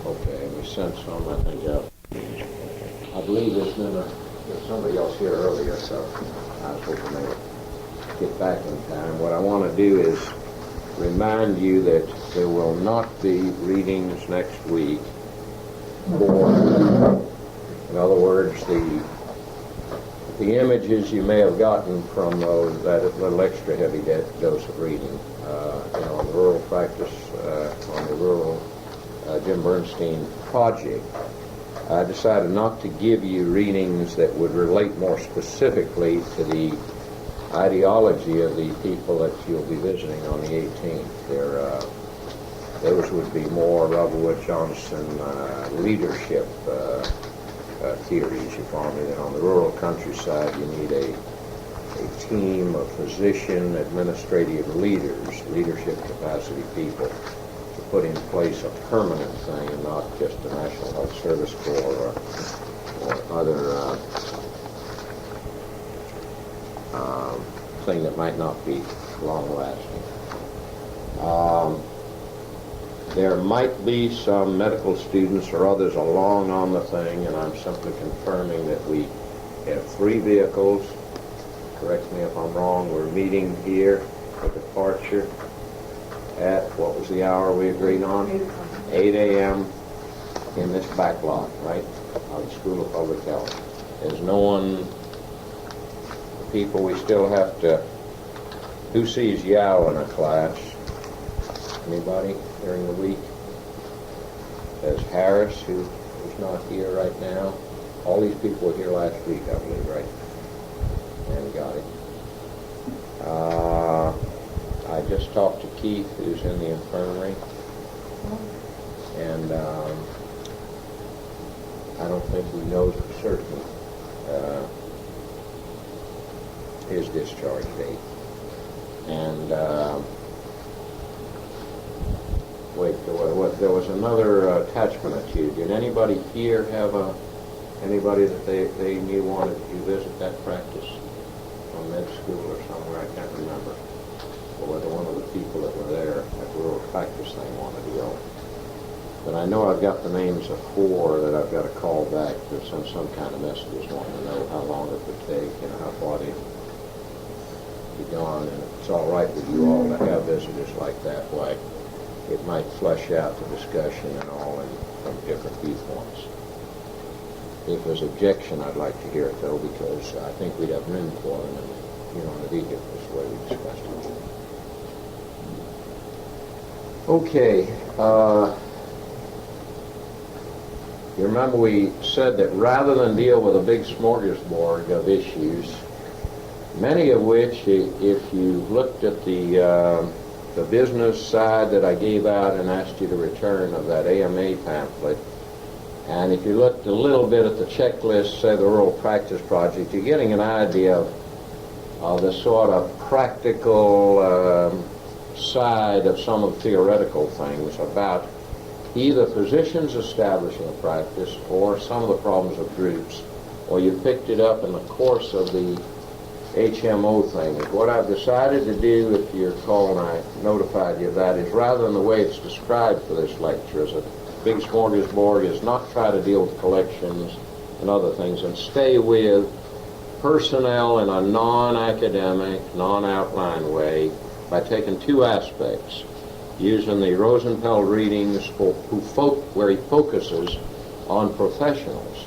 Okay, we sent some, I think, out. I believe there's somebody else here earlier, so I was hoping they would get back in time. What I want to do is remind you that there will not be readings next week for, in other words, the images you may have gotten from that little extra heavy dose of reading, on the rural practice, on the rural Jim Bernstein project. I decided not to give you readings that would relate more specifically to the ideology of the people that you'll be visiting on the 18th. Those would be more Robert Johnson leadership theories, you follow me, that on the rural countryside you need a team of physician, administrative leaders, leadership capacity people to put in place a permanent thing and not just a National Health Service Corps or other thing that might not be long-lasting. There might be some medical students or others along on the thing, and I'm simply confirming that we have 3 vehicles. Correct me if I'm wrong. We're meeting here for departure at, what was the hour we agreed on? 8 a.m. in this back lot, right, of the School of Public Health. There's no one, people we still have to, who sees Yao in a class? Anybody during the week? There's Harris, who's not here right now. All these people were here last week, I believe, right? And got it. I just talked to Keith, who's in the infirmary, and I don't think he knows for certain his discharge date. And wait, there was another attachment to you. Did anybody here have anybody that they knew wanted to visit that practice on med school or somewhere? I can't remember. Or whether one of the people that were there at the rural practice thing wanted to go. But I know I've got the names of 4 that I've got to call back to send some kind of messages wanting to know how long it would take, how far they'd be gone. And if it's all right with you all to have visitors like that, why, it might flesh out the discussion and all from different viewpoints. If there's objection, I'd like to hear it, though, because I think we'd have room for them in the vehicles the way we discussed it. Okay. You remember we said that rather than deal with a big smorgasbord of issues, many of which, if you looked at the business side that I gave out and asked you to return of that AMA pamphlet, and if you looked a little bit at the checklist, say the Rural Practice Project, you're getting an idea of the sort of practical side of some of the theoretical things about either physicians establishing a practice or some of the problems of groups, or you picked it up in the course of the HMO thing. What I've decided to do, if you recall, and I notified you of that, is rather than the way it's described for this lecture as a big smorgasbord, is not try to deal with collections and other things, and stay with personnel in a non-academic, non-outline way by taking 2 aspects, using the Rosenfeld readings where he focuses on professionals,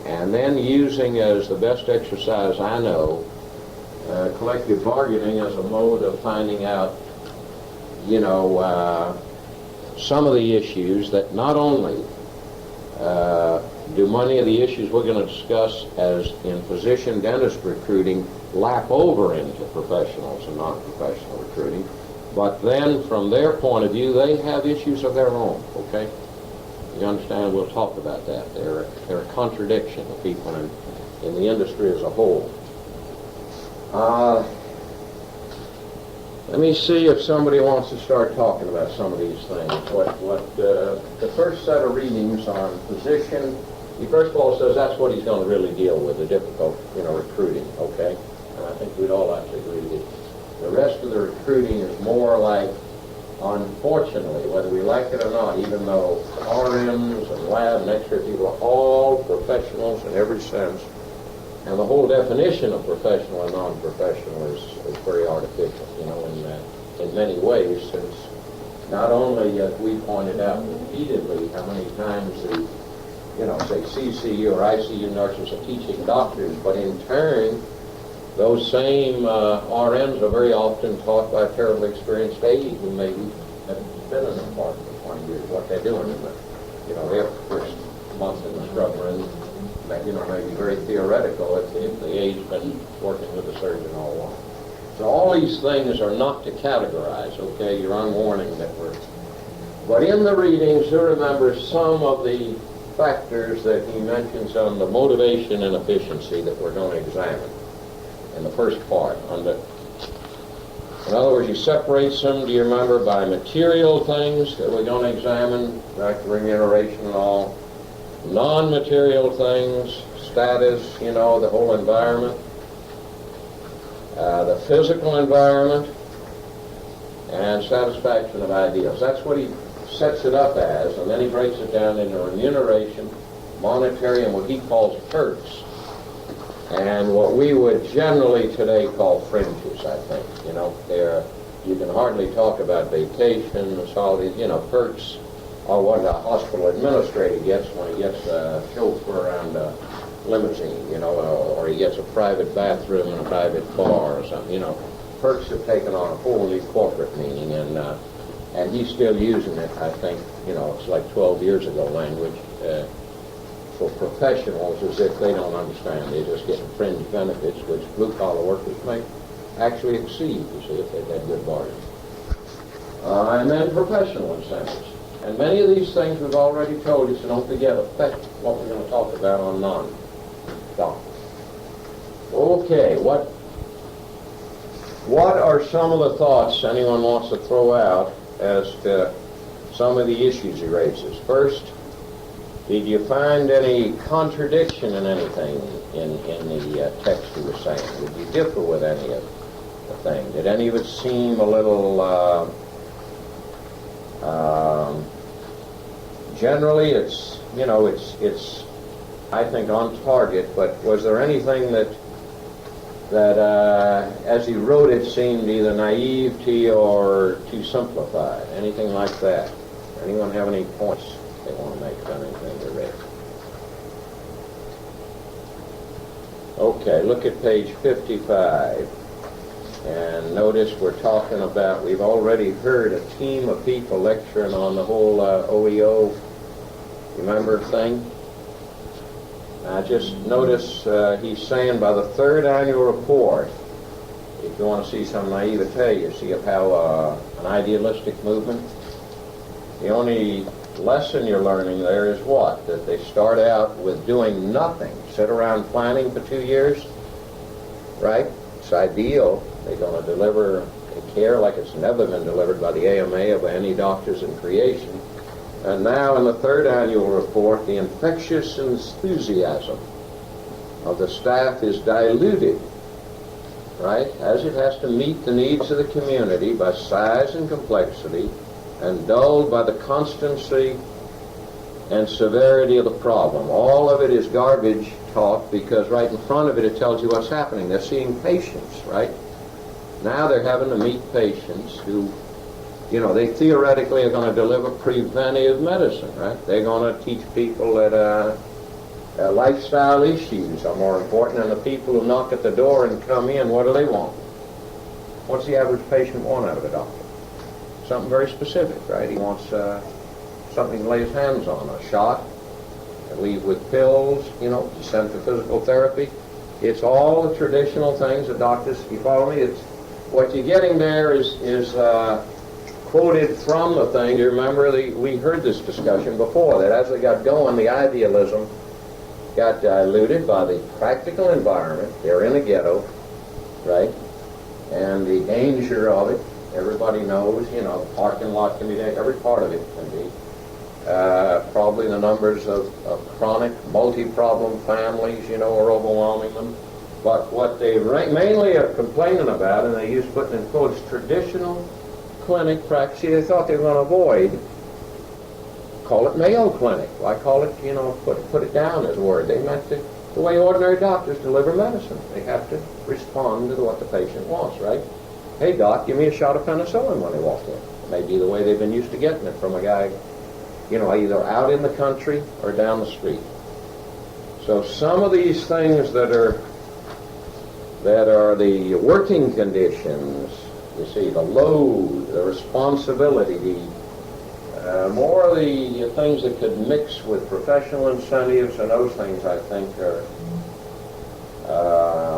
and then using as the best exercise I know collective bargaining as a mode of finding out, some of the issues that not only do many of the issues we're going to discuss as in physician dentist recruiting lap over into professionals and non-professional recruiting, but then from their point of view they have issues of their own, okay? You understand? We'll talk about that. They're a contradiction of people in the industry as a whole. Let me see if somebody wants to start talking about some of these things. The first set of readings on physician, he first of all says that's what he's going to really deal with, the difficult, recruiting, okay? And I think we'd all have to agree with it. The rest of the recruiting is more like unfortunately, whether we like it or not, even though RMs and lab and X-ray people are all professionals in every sense, and the whole definition of professional and non-professional is very artificial, in many ways, since not only, as we pointed out repeatedly, how many times the, say CCU or ICU nurses are teaching doctors, but in turn, those same RNs are very often taught by a terribly experienced aide who maybe have been in the department for 20 years, what they're doing in their first month in the scrub room. Maybe very theoretical if the aide's been working with the surgeon all along. So all these things are not to categorize, okay? You're on warning that we're... But in the readings, you remember some of the factors that he mentions on the motivation and efficiency that we're going to examine in the first part. In other words, he separates them, do you remember, by material things that we're going to examine, like remuneration and all, non-material things, status, the whole environment, the physical environment, and satisfaction of ideals. That's what he sets it up as, and then he breaks it down into remuneration, monetary, and what he calls perks, and what we would generally today call fringes, I think. You can hardly talk about vacation, holidays, perks, or what a hospital administrator gets when he gets a chauffeur around a limousine, or he gets a private bathroom and a private bar or something. Perks have taken on a whole new corporate meaning, and he's still using it, I think, it's like 12 years ago language for professionals, as if they don't understand. They're just getting fringe benefits, which blue-collar workers may actually exceed, you see, if they've had good bargains. And then professional incentives. And many of these things we've already told you, so don't forget, affect what we're going to talk about on non-doctors. Okay, what are some of the thoughts anyone wants to throw out as to some of the issues he raises? First, did you find any contradiction in anything in the text he was saying? Did you differ with any of the thing? Did any of it seem a little... generally, it's I think on target. But was there anything that as he wrote it seemed either naive to you or too simplified? Anything like that? Anyone have any points they want to make about anything they read? Okay, look at page 55. And notice we're talking about, we've already heard a team of people lecturing on the whole OEO, remember thing? Now just notice he's saying by the third annual report, if you want to see some naivete, you see of how an idealistic movement, the only lesson you're learning there is what? That they start out with doing nothing, sit around planning for 2 years, right? It's ideal. They're going to deliver care like it's never been delivered by the AMA or by any doctors in creation. And now in the third annual report, the infectious enthusiasm of the staff is diluted, right, as it has to meet the needs of the community by size and complexity, and dulled by the constancy and severity of the problem. All of it is garbage talk, because right in front of it, it tells you what's happening. They're seeing patients, right? Now they're having to meet patients who, they theoretically are going to deliver preventive medicine, right? They're going to teach people that lifestyle issues are more important than the people who knock at the door and come in. What do they want? What's the average patient want out of a doctor? Something very specific, right? He wants something to lay his hands on, a shot, and leave with pills, send for physical therapy. It's all the traditional things that doctors, you follow me? It's what you're getting there is quoted from the thing. You remember we heard this discussion before, that as they got going, the idealism got diluted by the practical environment. They're in a ghetto, right? And the danger of it, everybody knows, the parking lot can be there, every part of it can be. Probably the numbers of chronic, multi-problem families, are overwhelming them. But what they mainly are complaining about, and they use putting in quotes, traditional clinic practice they thought they were going to avoid. Call it Mayo Clinic. Why call it, put it down as a word? They meant the way ordinary doctors deliver medicine. They have to respond to what the patient wants, right? Hey, doc, give me a shot of penicillin when they walk in. It may be the way they've been used to getting it from a guy, either out in the country or down the street. So some of these things that are the working conditions, you see, the load, the responsibility, more of the things that could mix with professional incentives and those things, I think, are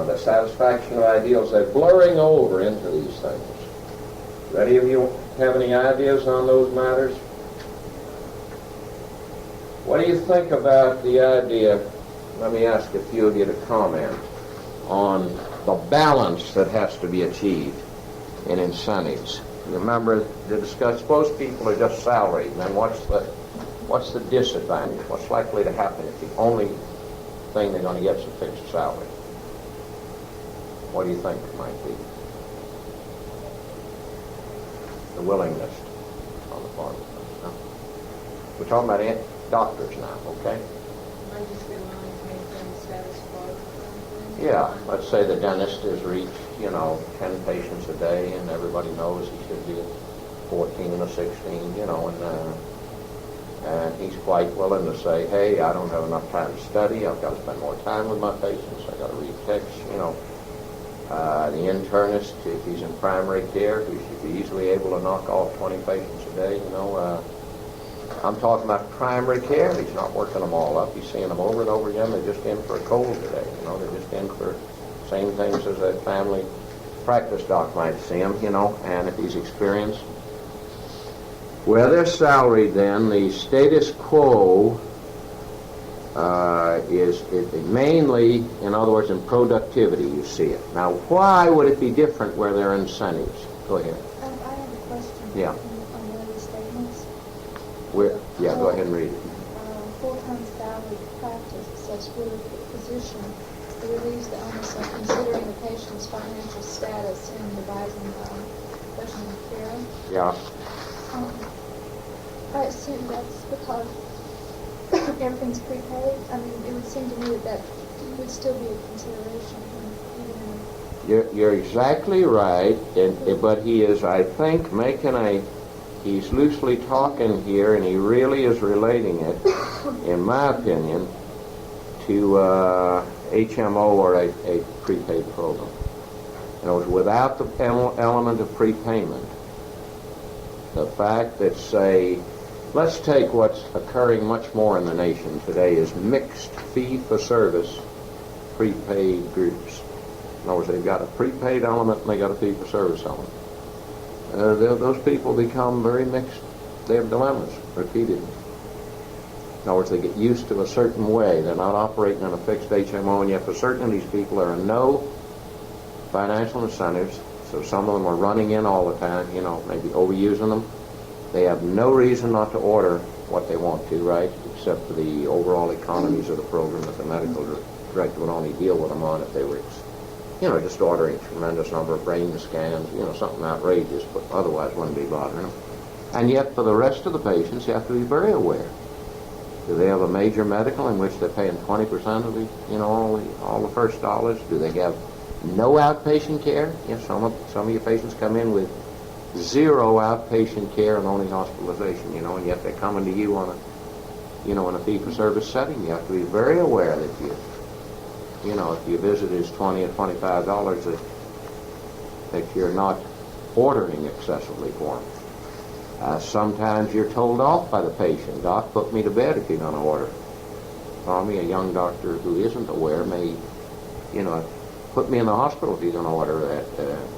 the satisfaction of ideals. They're blurring over into these things. Do any of you have any ideas on those matters? What do you think about the idea, let me ask a few of you to comment, on the balance that has to be achieved in incentives? Remember to discuss, suppose people are just salaried, and then what's the disadvantage? What's likely to happen if the only thing they're going to get is a fixed salary? What do you think it might be? The willingness on the part of them. No? We're talking about doctors now, okay? I just feel like maintain status quo. Yeah, let's say the dentist has reached, 10 patients a day, and everybody knows he should be at 14 or 16, and he's quite willing to say, hey, I don't have enough time to study, I've got to spend more time with my patients, I've got to read texts, the internist, if he's in primary care, he should be easily able to knock off 20 patients a day, I'm talking about primary care. He's not working them all up. He's seeing them over and over again. They're just in for a cold today. They're just in for same things as a family practice doc might see him, and if he's experienced. Well, they're salaried then. The status quo is mainly, in other words, in productivity, you see it. Now, why would it be different where there are incentives? Go ahead. I have a question. Yeah. On one of these statements. Go ahead and read it. Full-time salary practice such with a physician relieves the onus of considering the patient's financial status in devising professional care. Yeah. I assume that's because everything's prepaid. I mean, it would seem to me that would still be a consideration. You're exactly right, but he is, I think, he's loosely talking here, and he really is relating it, in my opinion, to HMO or a prepaid program. In other words, without the element of prepayment, the fact that, say, let's take what's occurring much more in the nation today is mixed fee-for-service prepaid groups. In other words, they've got a prepaid element and they got a fee-for-service element. Those people become very mixed. They have dilemmas repeatedly. In other words, they get used to a certain way. They're not operating on a fixed HMO, and yet for certain of these people there are no financial incentives, so some of them are running in all the time, maybe overusing them. They have no reason not to order what they want to, right, except for the overall economies of the program that the medical director would only deal with them on if they were, just ordering a tremendous number of brain scans, something outrageous, but otherwise wouldn't be bothering them. And yet for the rest of the patients, you have to be very aware. Do they have a major medical in which they're paying 20% of the, all the first dollars? Do they have no outpatient care? Some of your patients come in with zero outpatient care and only hospitalization, and yet they're coming to you on a, in a fee-for-service setting. You have to be very aware that if your visit is $20 or $25, that you're not ordering excessively for them. Sometimes you're told off by the patient, Doc, put me to bed if you're going to order. A young doctor who isn't aware may, put me in the hospital if you're going to order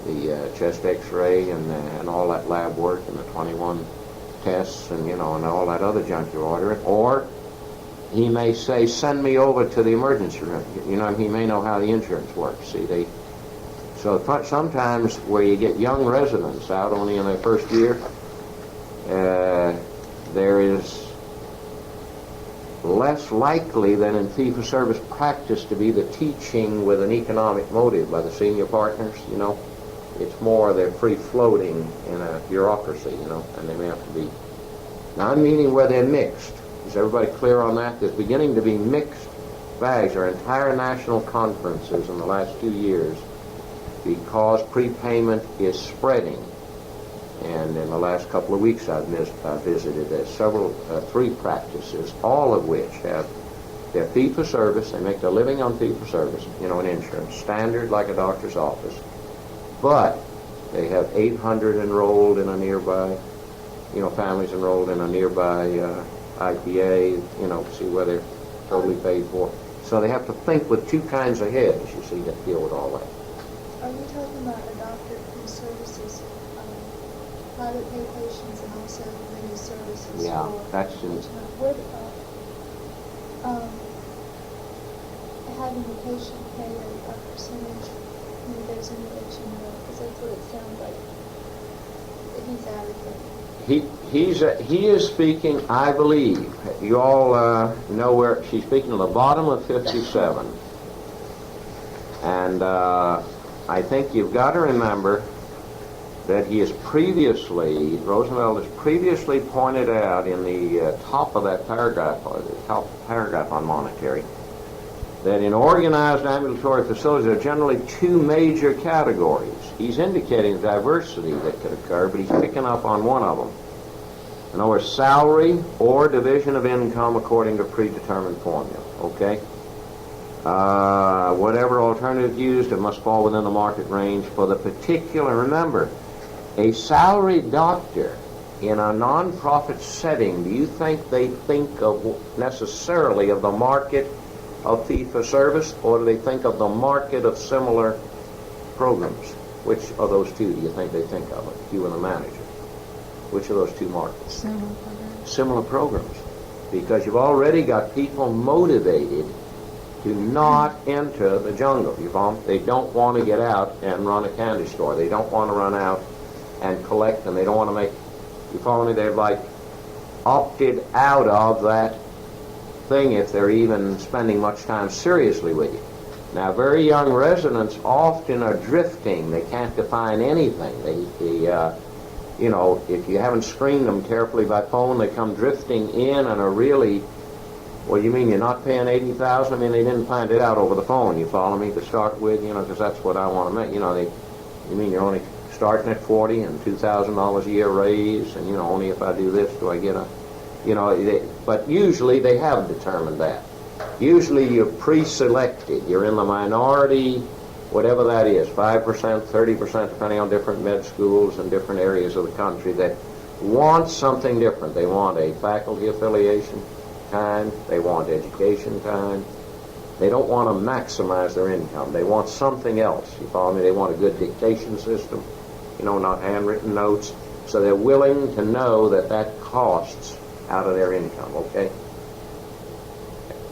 the chest x-ray and all that lab work and the 21 tests and, and all that other junk you're ordering. Or he may say, send me over to the emergency room. He may know how the insurance works. See, so sometimes where you get young residents out only in their first year, there is less likely than in fee-for-service practice to be the teaching with an economic motive by the senior partners, It's more they're free-floating in a bureaucracy, and they may have to be. Now, I'm meaning where they're mixed. Is everybody clear on that? There's beginning to be mixed bags. There are entire national conferences in the last 2 years because prepayment is spreading. And in the last couple of weeks, I've visited three practices, all of which have their fee-for-service. They make their living on fee-for-service, in insurance, standard like a doctor's office. But they have 800 enrolled in a nearby, families enrolled in a nearby IPA, see where they're totally paid for. So they have to think with two kinds of heads, you see, to deal with all that. Are you talking about a doctor who services private pay patients and also many services Yeah, for that's would having the patient pay a percentage when there's any that because that's what it sounds like that he's advocating. He is speaking, I believe. You all know where she's speaking to the bottom of 57. And I think you've got to remember that Roosevelt has previously pointed out in the top of that paragraph, or the top paragraph on monetary, that in organized ambulatory facilities there are generally two major categories. He's indicating diversity that could occur, but he's picking up on one of them. In other words, salary or division of income according to predetermined formula, okay? Whatever alternative used, it must fall within the market range for the particular. Remember, a salaried doctor in a non-profit setting, do you think they think of necessarily of the market of fee-for-service, or do they think of the market of similar programs? Which of those two do you think they think of, you and the manager? Which of those two markets? Similar programs. Similar programs. Because you've already got people motivated to not enter the jungle. You follow? They don't want to get out and run a candy store. They don't want to run out and collect them. They don't want to make, you follow me? They've like opted out of that thing if they're even spending much time seriously with you. Now, very young residents often are drifting. They can't define anything. If you haven't screened them carefully by phone, they come drifting in and are really, well, you mean you're not paying $80,000? I mean, they didn't find it out over the phone, you follow me, to start with, because that's what I want to make. You mean you're only starting at 40 and $2,000 a year raise, and, only if I do this do I get a, but usually they have determined that. Usually you're pre-selected. You're in the minority, whatever that is, 5%, 30%, depending on different med schools and different areas of the country that want something different. They want a faculty affiliation kind. They want education kind. They don't want to maximize their income. They want something else. You follow me? They want a good dictation system, not handwritten notes. So they're willing to know that that costs out of their income, okay?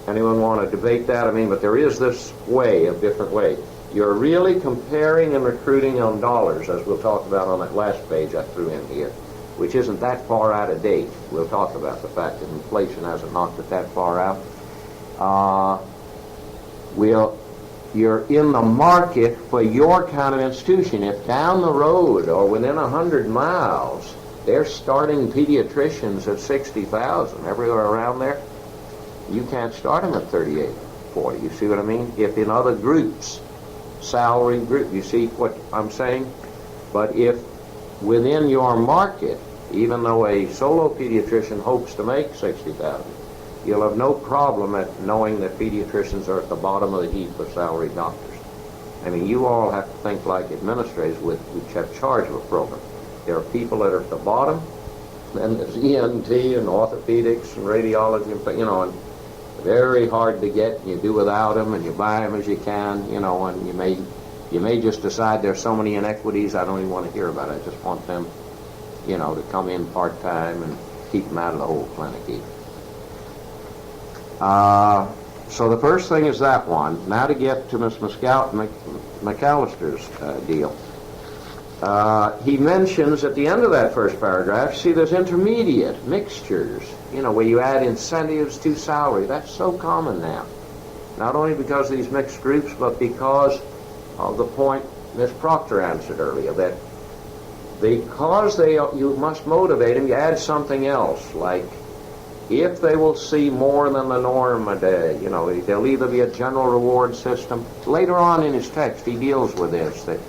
Anyone want to debate that? But there is this way, a different way. You're really comparing and recruiting on dollars, as we'll talk about on that last page I threw in here, which isn't that far out of date. We'll talk about the fact that inflation hasn't knocked it that far out. You're in the market for your kind of institution. If down the road or within 100 miles, they're starting pediatricians at $60,000 everywhere around there, you can't start them at 38, 40. You see what I mean? If in other groups, salary group, you see what I'm saying? But if within your market, even though a solo pediatrician hopes to make $60,000, you'll have no problem at knowing that pediatricians are at the bottom of the heap for salaried doctors. You all have to think like administrators which have charge of a program. There are people that are at the bottom, then there's ENT and orthopedics and radiology, and very hard to get, and you do without them, and you buy them as you can, and you may just decide there's so many inequities I don't even want to hear about it. I just want them, to come in part-time and keep them out of the whole clinic even. So the first thing is that one. Now to get to Ms. McAllister's deal. He mentions at the end of that first paragraph, see, there's intermediate mixtures, where you add incentives to salary. That's so common now. Not only because of these mixed groups, but because of the point Ms. Proctor answered earlier, that because you must motivate them, you add something else, like if they will see more than the norm a day, there'll either be a general reward system. Later on in his text, he deals with this, that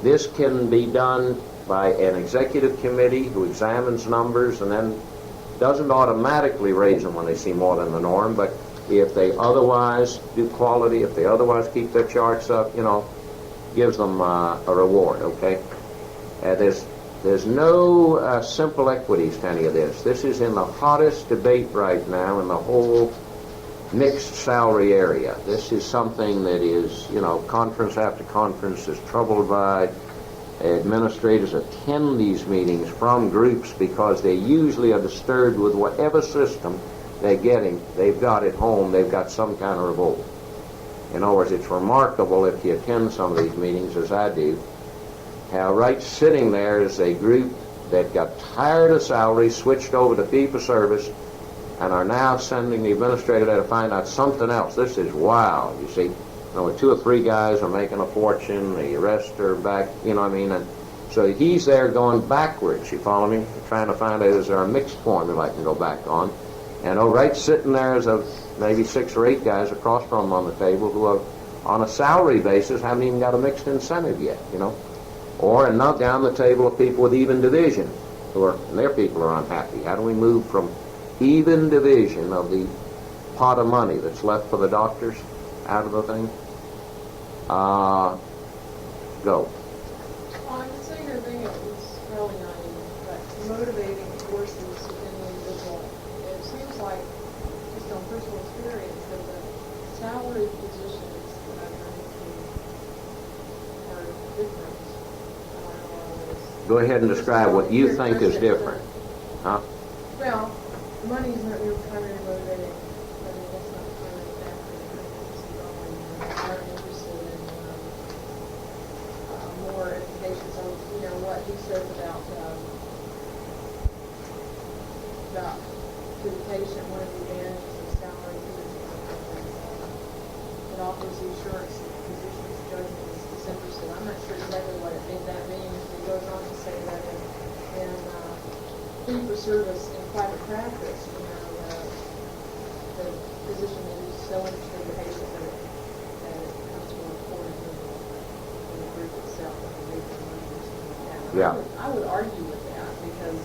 this can be done by an executive committee who examines numbers and then doesn't automatically raise them when they see more than the norm, but if they otherwise do quality, if they otherwise keep their charts up, gives them a reward, okay? There's no simple equities to any of this. This is in the hottest debate right now in the whole mixed salary area. This is something that is, conference after conference is troubled by. Administrators attend these meetings from groups because they usually are disturbed with whatever system they're getting. They've got at home, they've got some kind of revolt. In other words, it's remarkable if you attend some of these meetings, as I do, how right sitting there is a group that got tired of salary, switched over to fee-for-service, and are now sending the administrator there to find out something else. This is wild, you see. Two or three guys are making a fortune, the rest are back, and so he's there going backwards, you follow me? Trying to find out, is there a mixed formula I can go back on? And right sitting there is maybe 6 or 8 guys across from him on the table who are, on a salary basis, haven't even got a mixed incentive yet, Or, and not down the table of people with even division, and their people are unhappy. How do we move from even division of the pot of money that's left for the doctors out of the thing? Go. Well, I would say your thing is probably not even, but motivating forces within the individual. It seems like, just on personal experience, that the salary positions that I've run into are different. Go ahead and describe what you think is different. Huh? Well, money's not your primary motivating. That's not the primary factor. I'm interested in more education. So, what he says about to the patient, one of the advantages of salary it offers the assurance that the physician's judgment is disinterested. I'm not sure exactly what that means. He goes on to say that in fee-for-service in private practice, the physician is so interested in the patient that it comes to a report in the group itself and the group of money or something like that. Yeah. I would argue with that because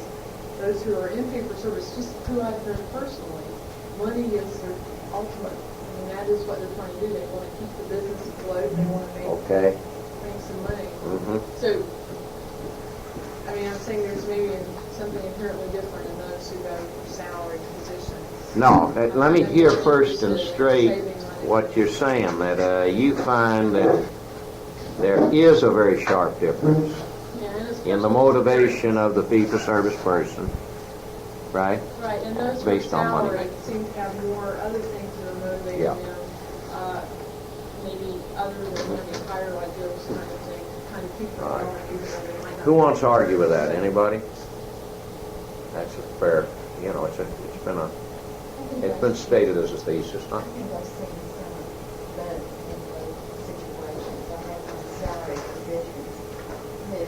those who are in fee-for-service, just who I've known personally, money is their ultimate. I mean, that is what they're trying to do. They want to keep the business afloat. They want to make some money. Mm-hmm. So, I mean, I'm saying there's maybe something inherently different in those who go for salary positions. No, let me hear first and straight what you're saying, that you find that there is a very sharp difference in the motivation of the fee-for-service person, right? Right, and those based on money. salary seem to have more other things that are motivating them, maybe other than money, higher ideals kind of thing, kind of keep them going, even though they might not. Who wants to argue with that? Anybody? That's a fair, it's been stated as a thesis, huh? I think I've seen some of both in those situations. I have some salary positions who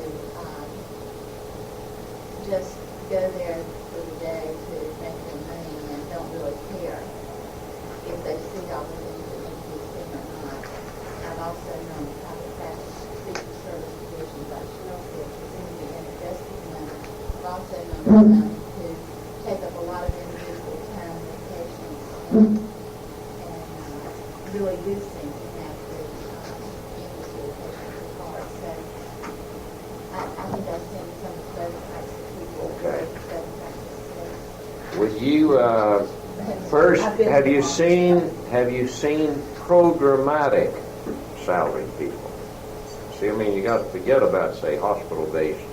just go there for the day to make their money and don't really care if they see all the things that increase them or not. I've also known private practice fee-for-service positions like Cheryl said, who seem to be invested in them. I've also known some who take up a lot of individual time with patients and really do seem to have the industry of patients at heart. So I think I've seen some of those types of people. Okay. Private practice. Would you first have you seen programmatic salaried people? See, I mean, you got to forget about, say, hospital-based,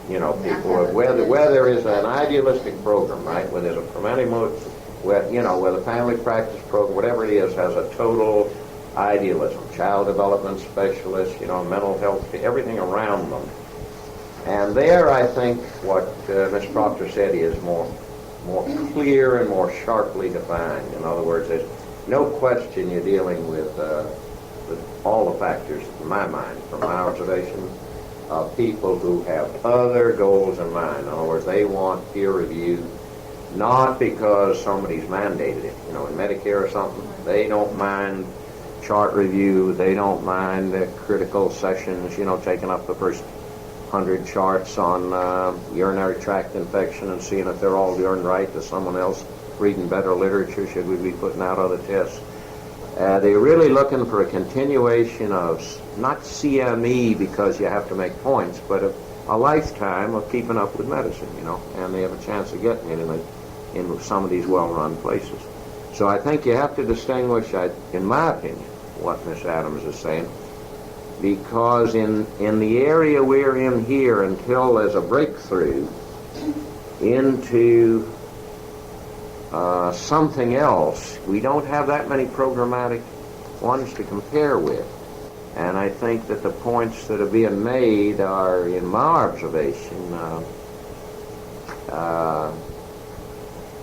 people where there is an idealistic program, right? Where there's a preventive where the family practice program, whatever it is, has a total idealism. Child development specialists, mental health, everything around them. And there, I think what Ms. Proctor said is more clear and more sharply defined. In other words, there's no question you're dealing with all the factors, in my mind, from my observation, of people who have other goals in mind. In other words, they want peer review, not because somebody's mandated it. In Medicare or something, they don't mind chart review, they don't mind the critical sessions, taking up the first 100 charts on urinary tract infection and seeing if they're all darn right. Is someone else reading better literature? Should we be putting out other tests? They're really looking for a continuation of not CME because you have to make points, but a lifetime of keeping up with medicine, and they have a chance of getting it in some of these well-run places. So I think you have to distinguish, in my opinion, what Miss Adams is saying, because in the area we're in here, until there's a breakthrough into something else, we don't have that many programmatic ones to compare with. And I think that the points that are being made are, in my observation,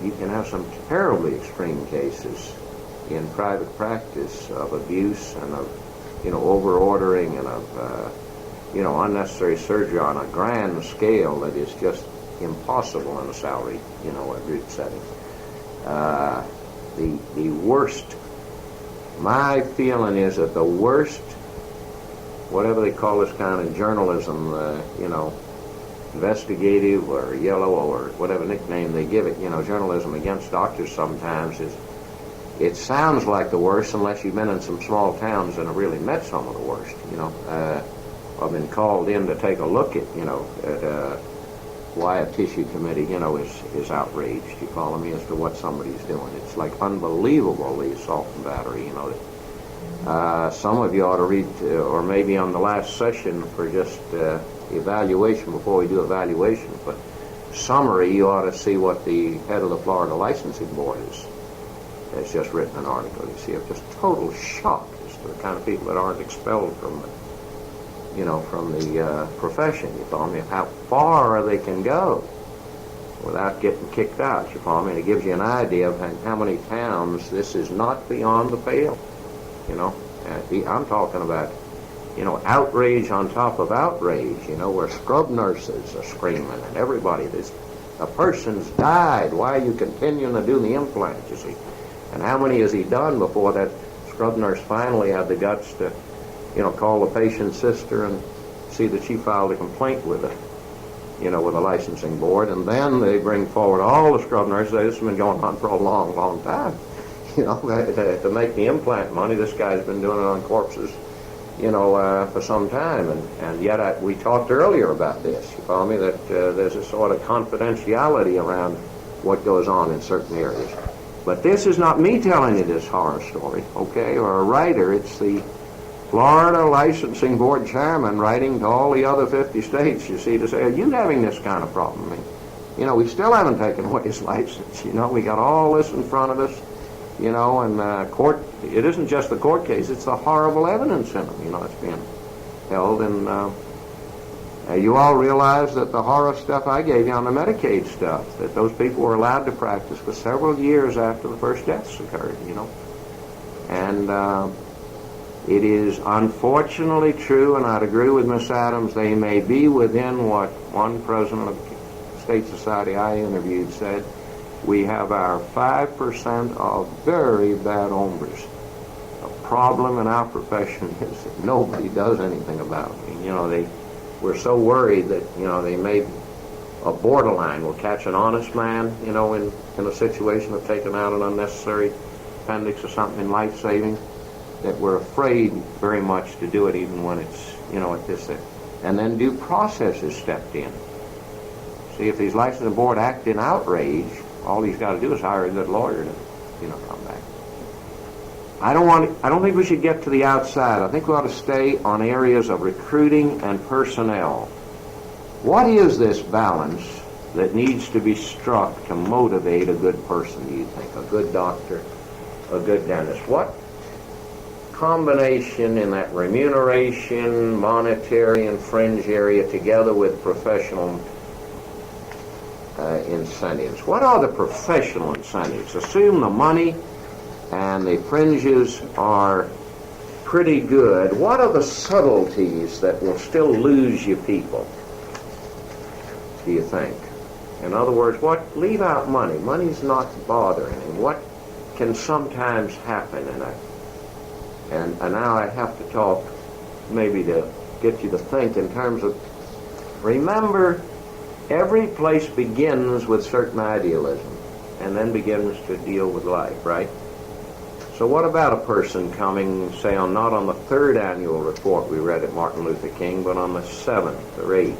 you can have some terribly extreme cases in private practice of abuse and of, over-ordering and of, unnecessary surgery on a grand scale that is just impossible in a salary, a group setting. The worst, my feeling is that the worst, whatever they call this kind of journalism, investigative or yellow or whatever nickname they give it, journalism against doctors sometimes it sounds like the worst unless you've been in some small towns and have really met some of the worst, I've been called in to take a look at, why a tissue committee, is outraged, you follow me, as to what somebody's doing. It's like unbelievable, the assault and battery, some of you ought to read, or maybe on the last session for just evaluation, before we do evaluation, but summary, you ought to see what the head of the Florida Licensing Board has just written an article. You see, I'm just total shock as to the kind of people that aren't expelled from the profession, you follow me, how far they can go without getting kicked out, you follow me, and it gives you an idea of how many towns this is not beyond the pale, I'm talking about, outrage on top of outrage, where scrub nurses are screaming and everybody, a person's died, why are you continuing to do the implant, you see, and how many has he done before that scrub nurse finally had the guts to call the patient's sister and see that she filed a complaint with with the licensing board, and then they bring forward all the scrub nurses. This has been going on for a long, long time. To make the implant money, this guy's been doing it on corpses, for some time, and yet we talked earlier about this. You follow me? That there's a sort of confidentiality around what goes on in certain areas. But this is not me telling you this horror story, okay, or a writer. It's the Florida Licensing Board chairman writing to all the other 50 states, you see, to say, are you having this kind of problem? We still haven't taken away his license, we got all this in front of us, and court, it isn't just the court case, it's the horrible evidence in them, it's being held, and you all realize that the horror stuff I gave you on the Medicaid stuff, that those people were allowed to practice for several years after the first deaths occurred, and it is unfortunately true, and I'd agree with Miss Adams, they may be within what one president of the State Society I interviewed said, we have our 5% of very bad hombres. The problem in our profession is that nobody does anything about it. We're so worried that, they may, a borderline will catch an honest man, in a situation of taking out an unnecessary appendix or something life-saving, that we're afraid very much to do it even when it's, at this end. And then due process is stepped in. See, if these licensing board act in outrage, all he's got to do is hire a good lawyer to, come back. I don't think we should get to the outside. I think we ought to stay on areas of recruiting and personnel. What is this balance that needs to be struck to motivate a good person, do you think? A good doctor, a good dentist? What combination in that remuneration, monetary, and fringe area together with professional incentives? What are the professional incentives? Assume the money and the fringes are pretty good. What are the subtleties that will still lose you people, do you think? In other words, leave out money. Money's not bothering him. What can sometimes happen in it? And now I have to talk maybe to get you to think in terms of, remember, every place begins with certain idealism and then begins to deal with life, right? So what about a person coming, say, not on the 3rd annual report we read at Martin Luther King, but on the 7th or 8th?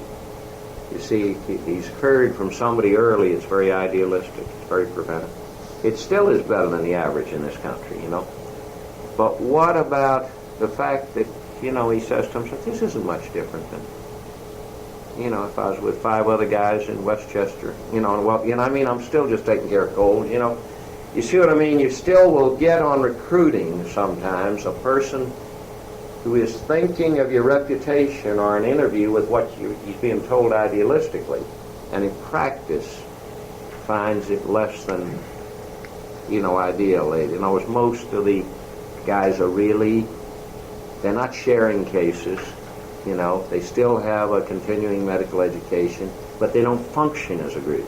You see, he's heard from somebody early, it's very idealistic, it's very preventive. It still is better than the average in this country, you know. But what about the fact that, he says to himself, this isn't much different than, if I was with 5 other guys in Westchester, I'm still just taking care of cold, You see what I mean? You still will get on recruiting sometimes a person who is thinking of your reputation or an interview with what he's being told idealistically, and in practice finds it less than, ideal. In other words, most of the guys are really, they're not sharing cases, they still have a continuing medical education, but they don't function as a group.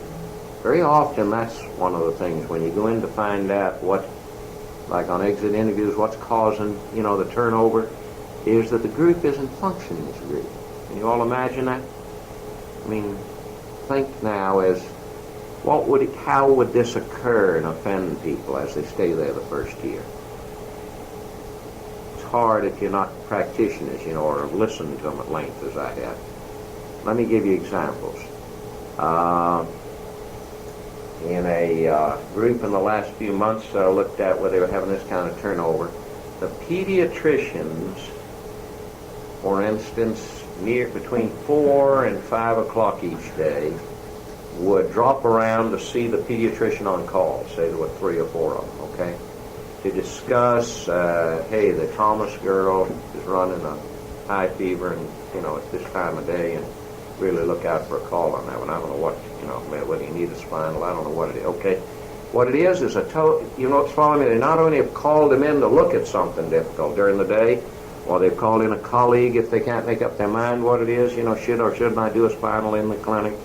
Very often that's one of the things when you go in to find out what, like on exit interviews, what's causing, the turnover, is that the group isn't functioning as a group. Can you all imagine that? I mean, think now as, how would this occur and offend people as they stay there the first year? It's hard if you're not practitioners, or listen to them at length as I have. Let me give you examples. In a group in the last few months I looked at where they were having this kind of turnover, the pediatricians, for instance, between 4 and 5 o'clock each day, would drop around to see the pediatrician on call, say there were 3 or 4 of them, okay, to discuss, hey, the Thomas girl is running a high fever, and, at this time of day, and really look out for a call on that one. I don't know what, whether you need a spinal, I don't know what it is, okay. What it is it's following me, they not only have called them in to look at something difficult during the day, or they've called in a colleague if they can't make up their mind what it is, should or shouldn't I do a spinal in the clinic?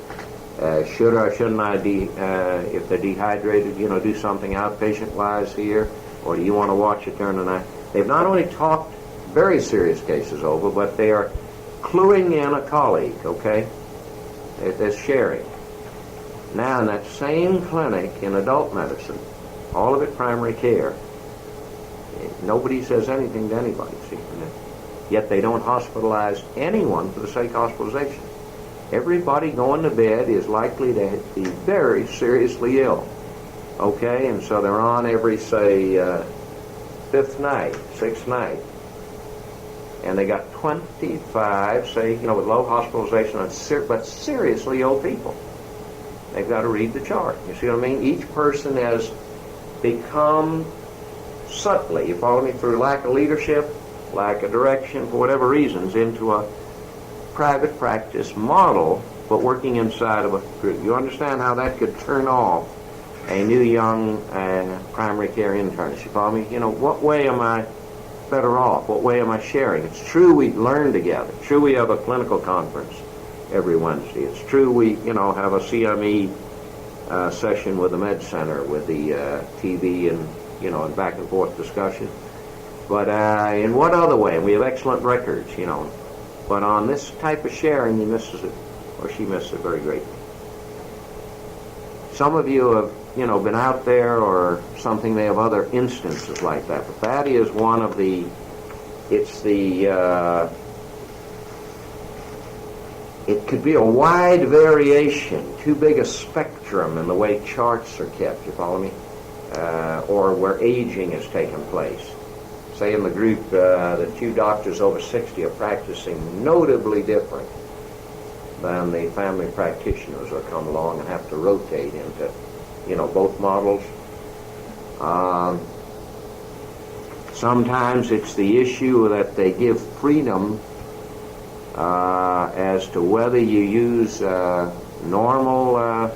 Should or shouldn't I, if they're dehydrated, do something outpatient-wise here? Or do you want to watch it during the night? They've not only talked very serious cases over, but they are cluing in a colleague, okay? They're sharing. Now, in that same clinic in adult medicine, all of it primary care, nobody says anything to anybody, see? Yet they don't hospitalize anyone for the sake of hospitalization. Everybody going to bed is likely to be very seriously ill, okay? And so they're on every, say, 5th night, 6th night. And they got 25, say, with low hospitalization, but seriously ill people. They've got to read the chart. You see what I mean? Each person has become subtly, you follow me, through lack of leadership, lack of direction, for whatever reasons, into a private practice model, but working inside of a group. You understand how that could turn off a new young primary care internist? You follow me? What way am I better off? What way am I sharing? It's true we learn together. It's true we have a clinical conference every Wednesday. It's true we, have a CME session with the Med Center with the TV and, and back and forth discussion. But in what other way? And we have excellent records, But on this type of sharing, he misses it, or she misses it very greatly. Some of you have, been out there or something. They have other instances like that. But that is one of the, it could be a wide variation, too big a spectrum in the way charts are kept, you follow me? Or where aging has taken place. Say in the group, the 2 doctors over 60 are practicing notably different than the family practitioners who come along and have to rotate into, both models. Sometimes it's the issue that they give freedom as to whether you use normal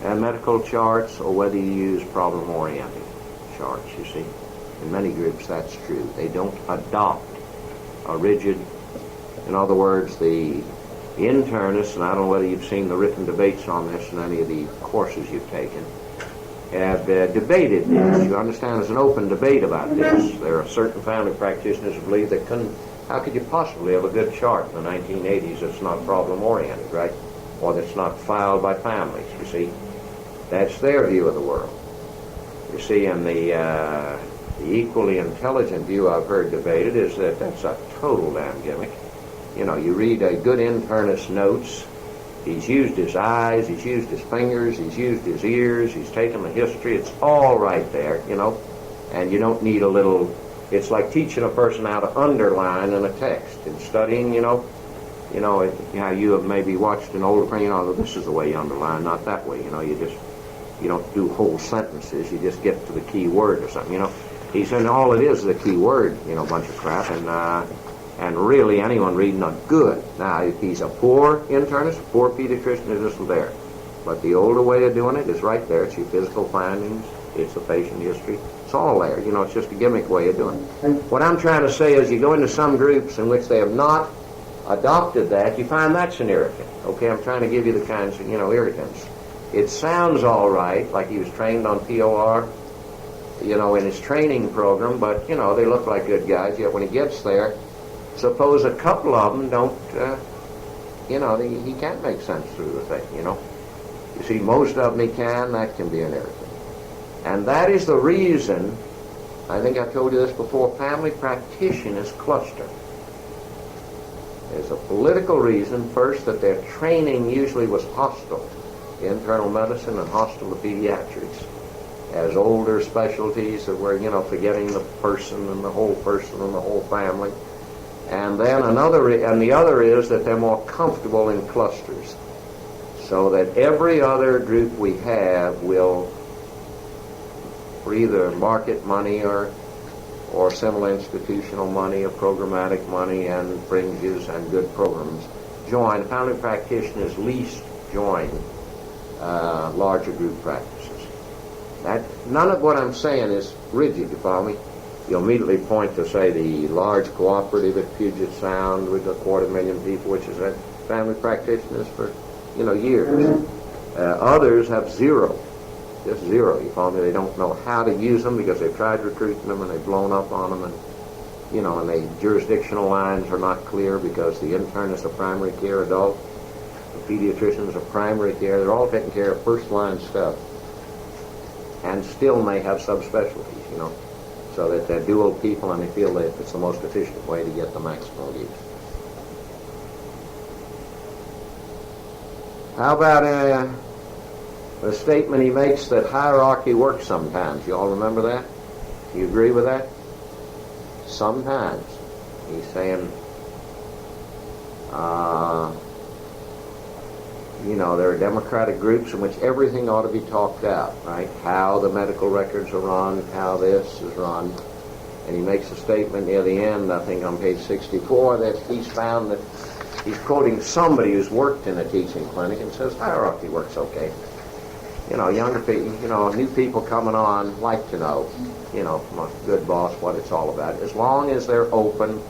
medical charts or whether you use problem-oriented charts, you see. In many groups, that's true. They don't adopt a rigid, in other words, the internists, and I don't know whether you've seen the written debates on this in any of the courses you've taken, have debated this. You understand there's an open debate about this. There are certain family practitioners who believe that how could you possibly have a good chart in the 1980s that's not problem-oriented, right? Or that's not filed by families, you see? That's their view of the world. You see, and the equally intelligent view I've heard debated is that that's a total damn gimmick. You know, you read a good internist's notes, he's used his eyes, he's used his fingers, he's used his ears, he's taken the history, it's all right there, you know, and you don't need a little, it's like teaching a person how to underline in a text and studying, you know, how you have maybe watched an older friend, you know, this is the way you underline, not that way, you know, you don't do whole sentences, you just get to the key word or something, you know. He said all it is a key word, you know, bunch of crap, and really anyone reading a good. Now, if he's a poor internist, a poor pediatrician, it isn't there. But the older way of doing it is right there. It's your physical findings, it's the patient history, it's all there. You know, it's just a gimmick way of doing it. What I'm trying to say is you go into some groups in which they have not adopted that, you find that's an irritant. Okay, I'm trying to give you the kinds of, you know, irritants. It sounds all right, like he was trained on POR, you know, in his training program, but, you know, they look like good guys, yet when he gets there, suppose a couple of them don't, you know, he can't make sense through the thing, you know. You see, most of them he can, that can be an irritant. And that is the reason, I think I told you this before, family practitioners cluster. There's a political reason, first, that their training usually was hostile to internal medicine and hostile to pediatrics as older specialties that were, you know, forgetting the person and the whole family. And then the other is that they're more comfortable in clusters, so that every other group we have will, for either market money or similar institutional money or programmatic money and fringes and good programs, join. Family practitioners least join larger group practices. None of what I'm saying is rigid, you follow me? You immediately point to, say, the large cooperative at Puget Sound with 250,000 people, which has had family practitioners for, you know, years. Others have zero, just zero. You follow me? They don't know how to use them because they've tried recruiting them and they've blown up on them, and, you know, and the jurisdictional lines are not clear because the intern is a primary care adult, the pediatrician is a primary care. They're all taking care of first-line stuff, and still may have subspecialties, you know, so that they're dual people and they feel that it's the most efficient way to get the maximal use. How about a statement he makes that hierarchy works sometimes? You all remember that? Do you agree with that? Sometimes. He's saying, you know, there are democratic groups in which everything ought to be talked out, right? How the medical records are run, how this is run. And he makes a statement near the end, I think on page 64, that he's found that he's quoting somebody who's worked in a teaching clinic and says hierarchy works okay. You know, younger people, you know, new people coming on like to know, you know, from a good boss what it's all about. As long as they're open,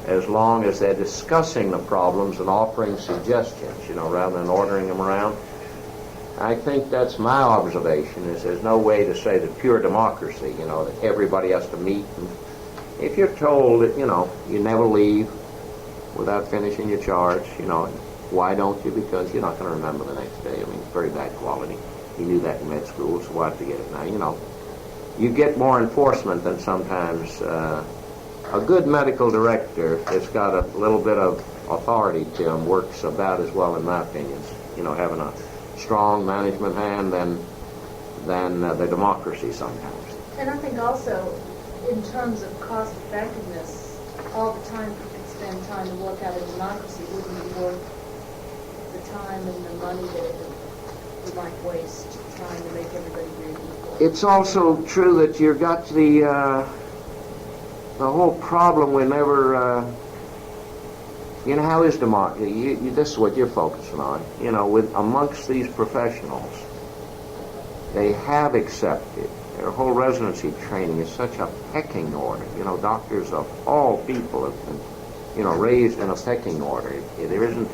as long as they're discussing the problems and offering suggestions, you know, rather than ordering them around. I think that's my observation, is there's no way to say that pure democracy, you know, that everybody has to meet. And if you're told that, you know, you never leave without finishing your charge, you know, why don't you? Because you're not going to remember the next day. I mean, it's very bad quality. You knew that in med school, so why have to get it now? You know, you get more enforcement than sometimes a good medical director that's got a little bit of authority to him works about as well, in my opinion. You know, having a strong management hand than the democracy sometimes. And I think also, in terms of cost effectiveness, all the time you could spend trying to work out a democracy wouldn't be worth the time and the money that we might waste trying to make everybody very equal. It's also true that you've got the whole problem whenever, you know, how is democracy? This is what you're focusing on. You know, with amongst these professionals, they have accepted their whole residency training is such a pecking order. You know, doctors of all people have been, you know, raised in a pecking order. There isn't,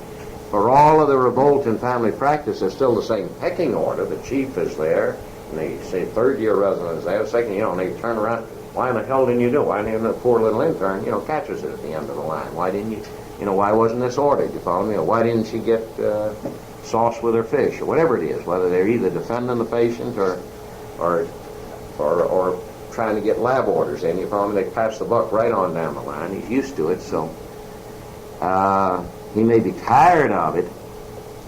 for all of the revolt in family practice, there's still the same pecking order. The chief is there, and they say third-year residents there, second, you know, and they turn around. Why in the hell didn't you do it? Why didn't the poor little intern, you know, catches it at the end of the line? Why didn't you know, why wasn't this ordered? You follow me? Or why didn't she get sauce with her fish, or whatever it is? Whether they're either defending the patient or trying to get lab orders in, you follow me? They pass the buck right on down the line. He's used to it, so he may be tired of it.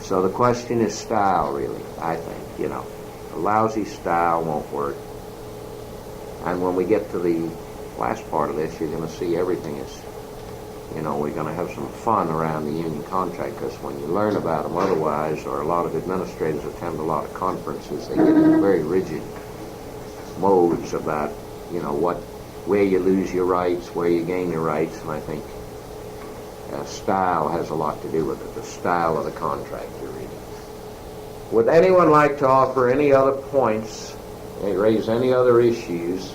So the question is style, really, I think, you know. A lousy style won't work. And when we get to the last part of this, you're going to see everything is, you know, we're going to have some fun around the union contract, because when you learn about them otherwise, or a lot of administrators attend a lot of conferences, they get into very rigid modes about, you know, where you lose your rights, where you gain your rights, and I think style has a lot to do with it, the style of the contract you're reading. Would anyone like to offer any other points, raise any other issues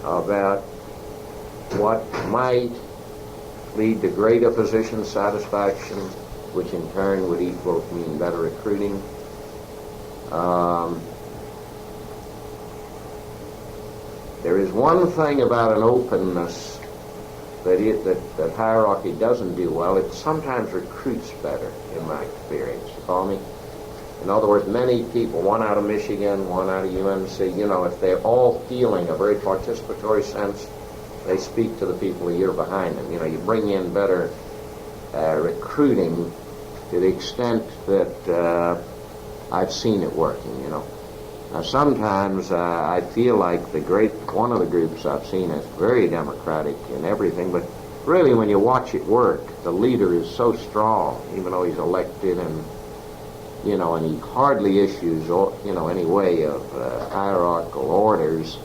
about what might lead to greater physician satisfaction, which in turn would mean better recruiting? There is one thing about an openness that hierarchy doesn't do well. It sometimes recruits better, in my experience. You follow me? In other words, many people, one out of Michigan, one out of UMC, you know, if they're all feeling a very participatory sense, they speak to the people a year behind them. You know, you bring in better recruiting to the extent that I've seen it working, you know. Now, sometimes I feel like one of the groups I've seen is very democratic in everything, but really when you watch it work, the leader is so strong, even though he's elected, and, you know, and he hardly issues, you know, any way of hierarchical orders.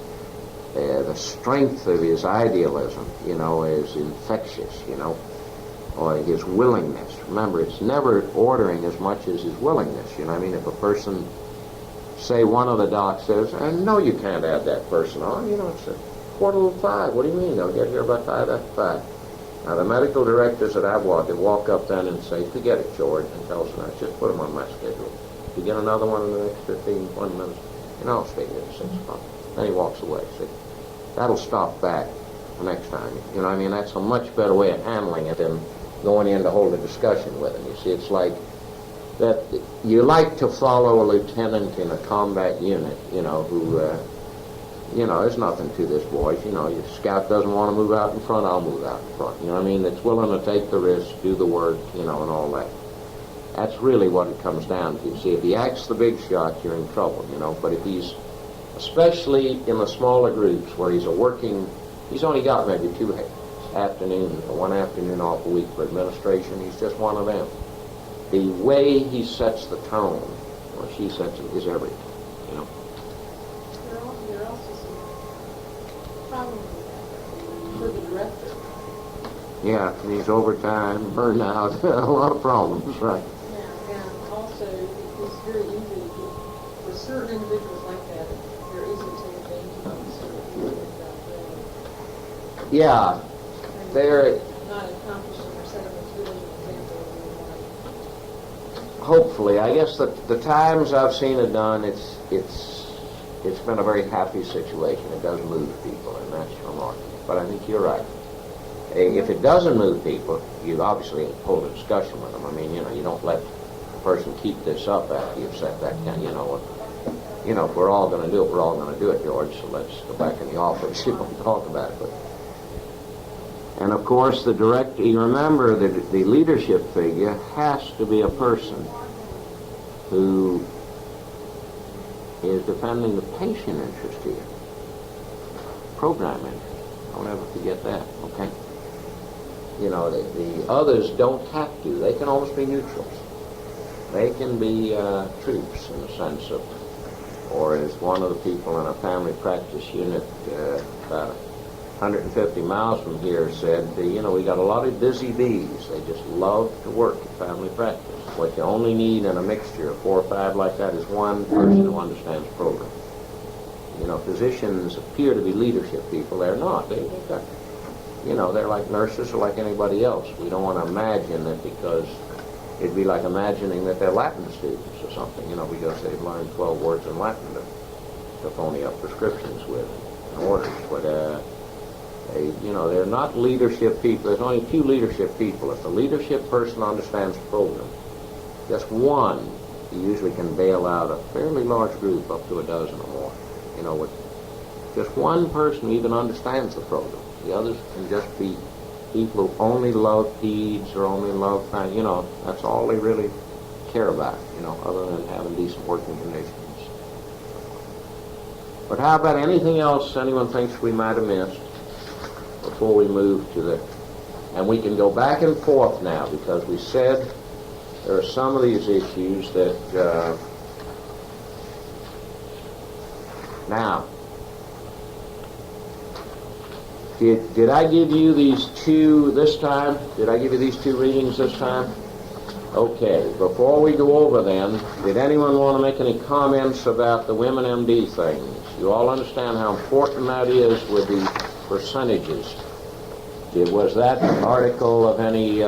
The strength of his idealism, you know, is infectious, you know, or his willingness. Remember, it's never ordering as much as his willingness, you know. I mean, if a person, say one of the docs says, no, you can't add that person on, you know, it's 4:05. What do you mean? They'll get here about 5:05. Now, the medical directors that I've walked, they walk up then and say, forget it, George, and tell us, just put them on my schedule. If you get another one in the next 20 minutes, and I'll stay here at 6 o'clock. Then he walks away. See, that'll stop back the next time. You know, I mean, that's a much better way of handling it than going in to hold a discussion with him. You see, it's like that you like to follow a lieutenant in a combat unit, you know, who, you know, there's nothing to this, boys. You know, your scout doesn't want to move out in front, I'll move out in front. You know what I mean? That's willing to take the risk, do the work, you know, and all that. That's really what it comes down to. See, if he acts the big shot, you're in trouble, you know. But if he's, especially in the smaller groups where he's he's only got maybe 2 afternoons or 1 afternoon off a week for administration, he's just one of them. The way he sets the tone, or she sets it, is everything, you know. There are also some problems for the director. Yeah, and he's overtime, burnout, a lot of problems, right? Yeah, and also it's very easy for certain individuals like that. They're easy to take advantage of certain people without Yeah, they're not accomplishing or setting a good example of their life. hopefully. I guess the times I've seen it done, it's been a very happy situation. It does move people, and that's remarkable. But I think you're right. If it doesn't move people, you obviously hold a discussion with them. I mean, you know, you don't let the person keep this up after you've set that down. You know, if we're all going to do it, we're all going to do it, George. So let's go back in the office, you know, and talk about it. And of course, the director. You remember that the leadership figure has to be a person who is defending the patient interest here, program interest. Don't ever forget that. Okay. You know, the others don't have to. They can almost be neutrals. They can be troops in the sense of, or as one of the people in a family practice unit about 150 miles from here said, you know, we got a lot of busy bees. They just love to work at family practice. What you only need in a mixture of 4 or 5 like that is one person who understands program. You know, physicians appear to be leadership people. They're not. They've got, they're like nurses or like anybody else. We don't want to imagine that, because it'd be like imagining that they're Latin students or something, because they've learned 12 words in Latin to phony up prescriptions with and orders. But they're not leadership people. There's only a few leadership people. If the leadership person understands the program, just one, you usually can bail out a fairly large group, up to a dozen or more. With just one person who even understands the program. The others can just be people who only love peds or only love, that's all they really care about, other than having decent working conditions. But how about anything else anyone thinks we might have missed before we move to the... And we can go back and forth now, because we said there are some of these issues that... Now, did I give you these two this time? Did I give you these two readings this time? Okay, before we go over them, did anyone want to make any comments about the women MD things? You all understand how important that is with the percentages. Was that article of any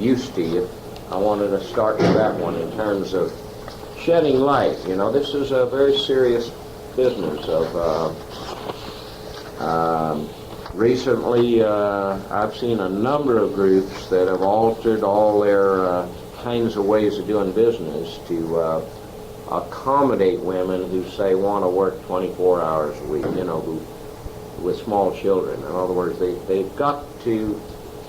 use to you? I wanted to start with that one in terms of shedding light. This is a very serious business of... recently, I've seen a number of groups that have altered all their kinds of ways of doing business to accommodate women who, say, want to work 24 hours a week, with small children. In other words, they've got to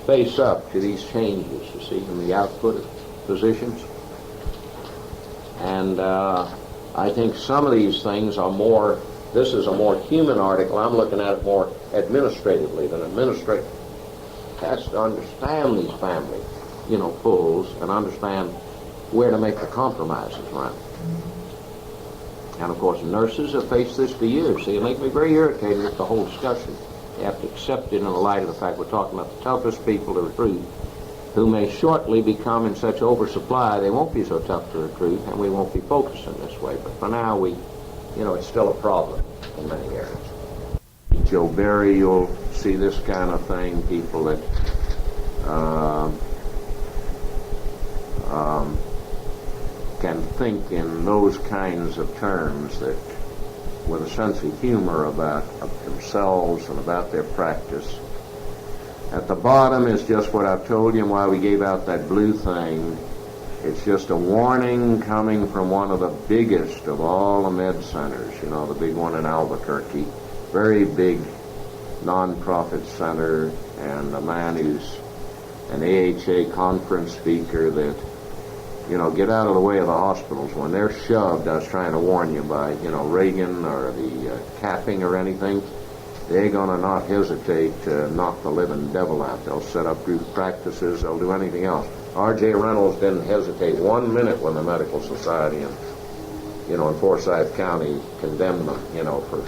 face up to these changes, you see, in the output of positions. And I think some of these things are more... This is a more human article. I'm looking at it more administratively than administrative. Has to understand these family, pulls, and understand where to make the compromises, right? And of course, nurses have faced this for years. See, it makes me very irritated with the whole discussion. You have to accept it in the light of the fact we're talking about the toughest people to recruit, who may shortly become in such oversupply they won't be so tough to recruit, and we won't be focusing this way. But for now, it's still a problem in many areas. Joe Berry, you'll see this kind of thing, people that can think in those kinds of terms, that with a sense of humor about themselves and about their practice. At the bottom is just what I've told you, and why we gave out that blue thing. It's just a warning coming from one of the biggest of all the med centers, the big one in Albuquerque. Very big non-profit center, and a man who's an AHA conference speaker that, get out of the way of the hospitals. When they're shoved, I was trying to warn you, by, Reagan or the capping or anything, they're going to not hesitate to knock the living devil out. They'll set up group practices. They'll do anything else. R.J. Reynolds didn't hesitate 1 minute when the Medical Society in Forsyth County condemned them, for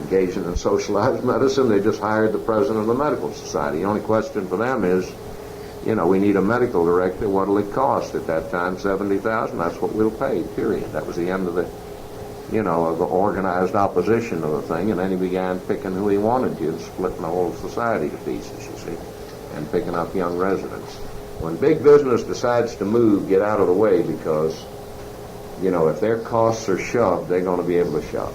engaging in socialized medicine. They just hired the president of the Medical Society. The only question for them is, we need a medical director. What'll it cost? At that time, $70,000. That's what we'll pay, period. That was the end of the, of the organized opposition to the thing, and then he began picking who he wanted to and splitting the whole society to pieces, you see, and picking up young residents. When big business decides to move, get out of the way, because, if their costs are shoved, they're going to be able to shove.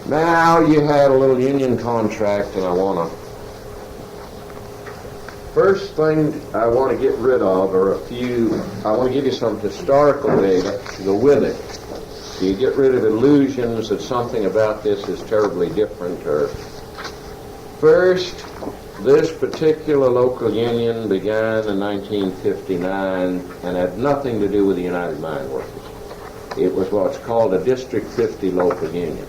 Now, you had a little union contract, and I want to... First thing I want to get rid of are I want to give you some historical data to go with it. So you get rid of illusions that something about this is terribly different. Or first, this particular local union began in 1959 and had nothing to do with the United Mine Workers. It was what's called a District 50 local union.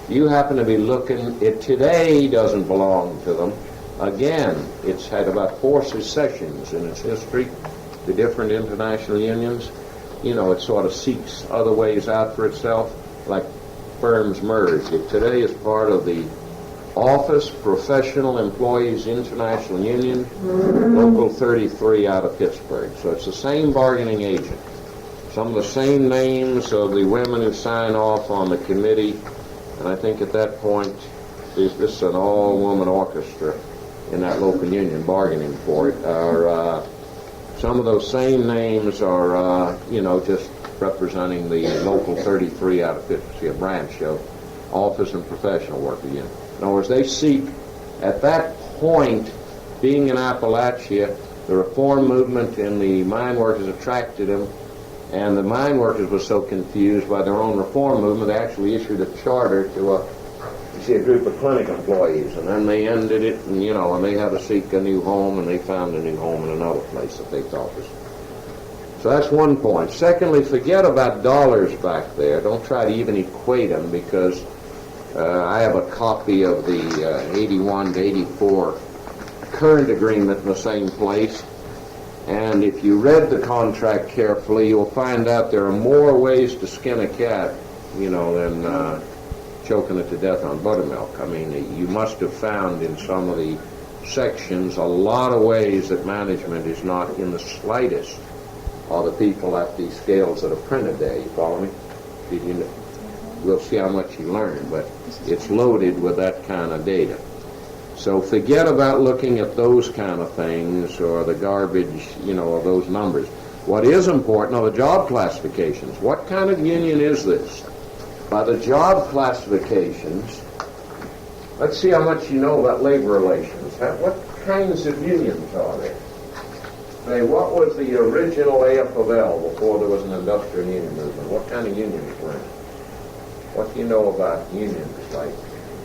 You happen to be looking, it today doesn't belong to them. Again, it's had about 4 secessions in its history, the different international unions. It sort of seeks other ways out for itself, like firms merge. It today is part of the Office Professional Employees International Union, Local 33 out of Pittsburgh. So it's the same bargaining agent. some of the same names of the women who sign off on the committee, and I think at that point, this is an all-woman orchestra in that local union bargaining for it, are some of those same names are, just representing the local 33 out of 50, a branch of office and professional worker union. In other words, they seek, at that point, being in Appalachia, the reform movement in the mine workers attracted them, and the mine workers were so confused by their own reform movement, they actually issued a charter to a group of clinic employees, and then they ended it, and they had to seek a new home, and they found a new home in another place that they thought was. So that's one point. Secondly, forget about dollars back there. Don't try to even equate them, because I have a copy of the 81 to 84 current agreement in the same place, and if you read the contract carefully, you'll find out there are more ways to skin a cat, than choking it to death on buttermilk. I mean, you must have found in some of the sections a lot of ways that management is not in the slightest of the people at these scales that are printed there. You follow me? We'll see how much you learn, but it's loaded with that kind of data. So forget about looking at those kind of things or the garbage, of those numbers. What is important are the job classifications. What kind of union is this? By the job classifications, let's see how much you know about labor relations. What kinds of unions are there? Say, what was the original AFL before there was an industrial union movement? What kind of unions were in it? What do you know about unions like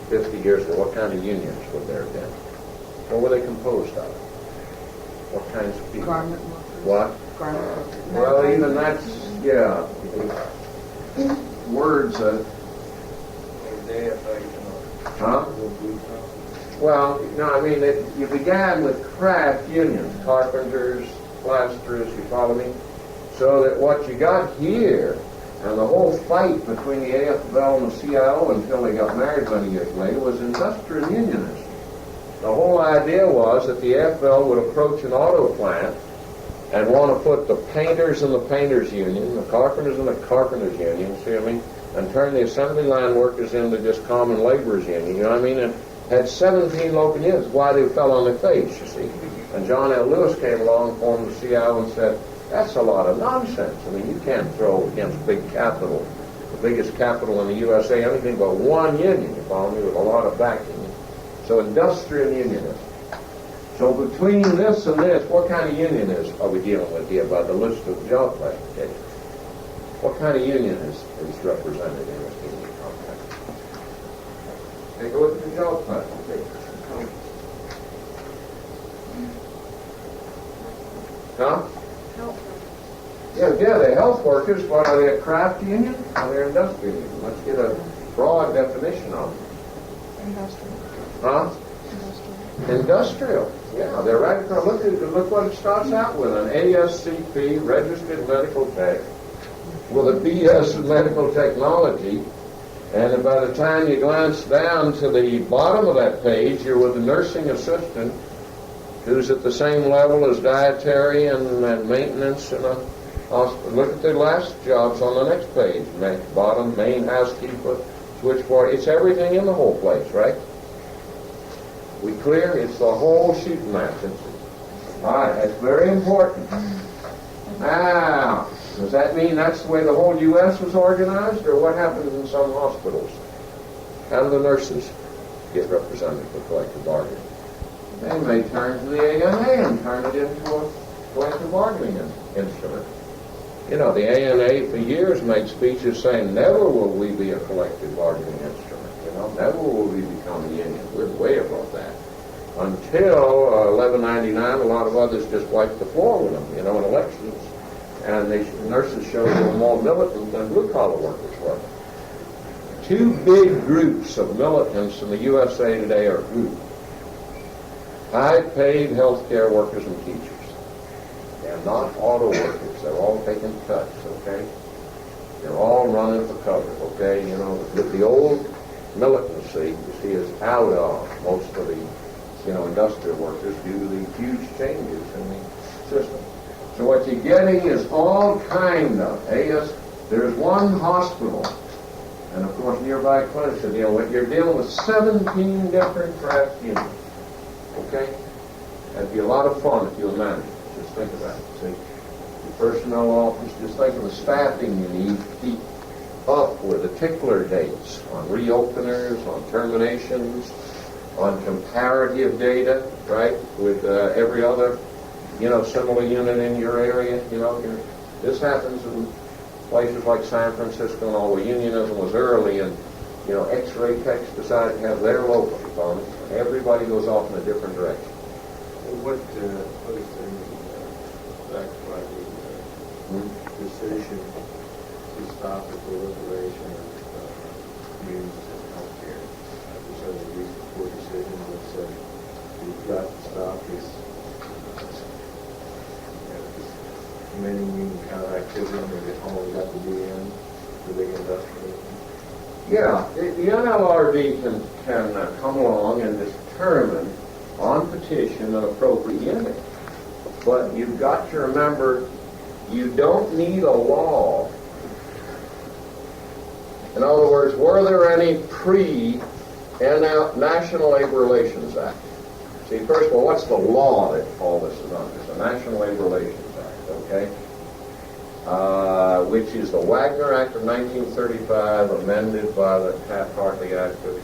50 years ago? What kind of unions would there have been? What were they composed of? What kinds of people? Garment workers. What? Garment workers. Well, even that's, yeah. Words that... Huh? Well, no, I mean, you began with craft unions, carpenters, plasterers, you follow me? So that what you got here, and the whole fight between the AFL and the CIO until they got married many years later, was industrial unionism. The whole idea was that the AFL would approach an auto plant and want to put the painters in the painters union, the carpenters in the carpenters union, see what I mean, and turn the assembly line workers into just common laborers union, you know what I mean, and had 17 local unions. Why they fell on their face, you see. And John L. Lewis came along, formed the CIO, and said, that's a lot of nonsense. I mean, you can't throw against big capital, the biggest capital in the USA, anything but one union, you follow me, with a lot of backing. So industrial unionism. So between this and this, what kind of union are we dealing with here by the list of job classifications? What kind of union is represented in this union contract? Take a look at the job classifications. Huh? Yeah, they're health workers, but are they a craft union or are they industrial union? Let's get a broad definition of them. Industrial. Huh? Industrial. Yeah, they're right across. Look what it starts out with, an ASCP, registered medical tech, with a BS in medical technology, and by the time you glance down to the bottom of that page, you're with a nursing assistant who's at the same level as dietary and maintenance in a hospital. Look at their last jobs on the next page. Bottom, main housekeeper, switchboard. It's everything in the whole place, right? We clear? It's the whole shooting match. All right, that's very important. Now, does that mean that's the way the whole U.S. was organized, or what happens in some hospitals? How do the nurses get represented for collective bargaining? They may turn to the ANA and turn it into a collective bargaining instrument. You know, the ANA for years made speeches saying, never will we be a collective bargaining instrument. You know, never will we become a union. We're way above that. Until 1199, a lot of others just wiped the floor with them, in elections. And the nurses showed they were more militant than blue-collar workers were. Two big groups of militants in the USA today are who? High-paid healthcare workers and teachers. They're not auto workers. They're all taking cuts, okay? They're all running for cover, okay? You know, the old militancy, you see, is out of most of the, industrial workers due to the huge changes in the system. So what you're getting is all kind of there's one hospital, and of course nearby clinics to deal with. You're dealing with 17 different craft unions. Okay? That'd be a lot of fun if you'll manage it. Just think about it. See, your personnel office, just think of the staffing you need to keep up with the tickler dates on reopeners, on terminations, on comparative data, right, with every other, similar unit in your area. This happens in places like San Francisco and all, where unionism was early, and X-ray techs decide to have their local components, and everybody goes off in a different direction. What is the backed by the decision to stop the proliferation of unions in healthcare? There's only a recent court decision that said we've got to stop this many union kind of activity, and it only got to be in the big industrial. Yeah, the NLRB can come along and determine on petition an appropriate unit. But you've got to remember, you don't need a law. In other words, were there any National Labor Relations Act? See, first of all, what's the law that all this is under? It's the National Labor Relations Act, okay? Which is the Wagner Act of 1935, amended by the Taft-Hartley Act of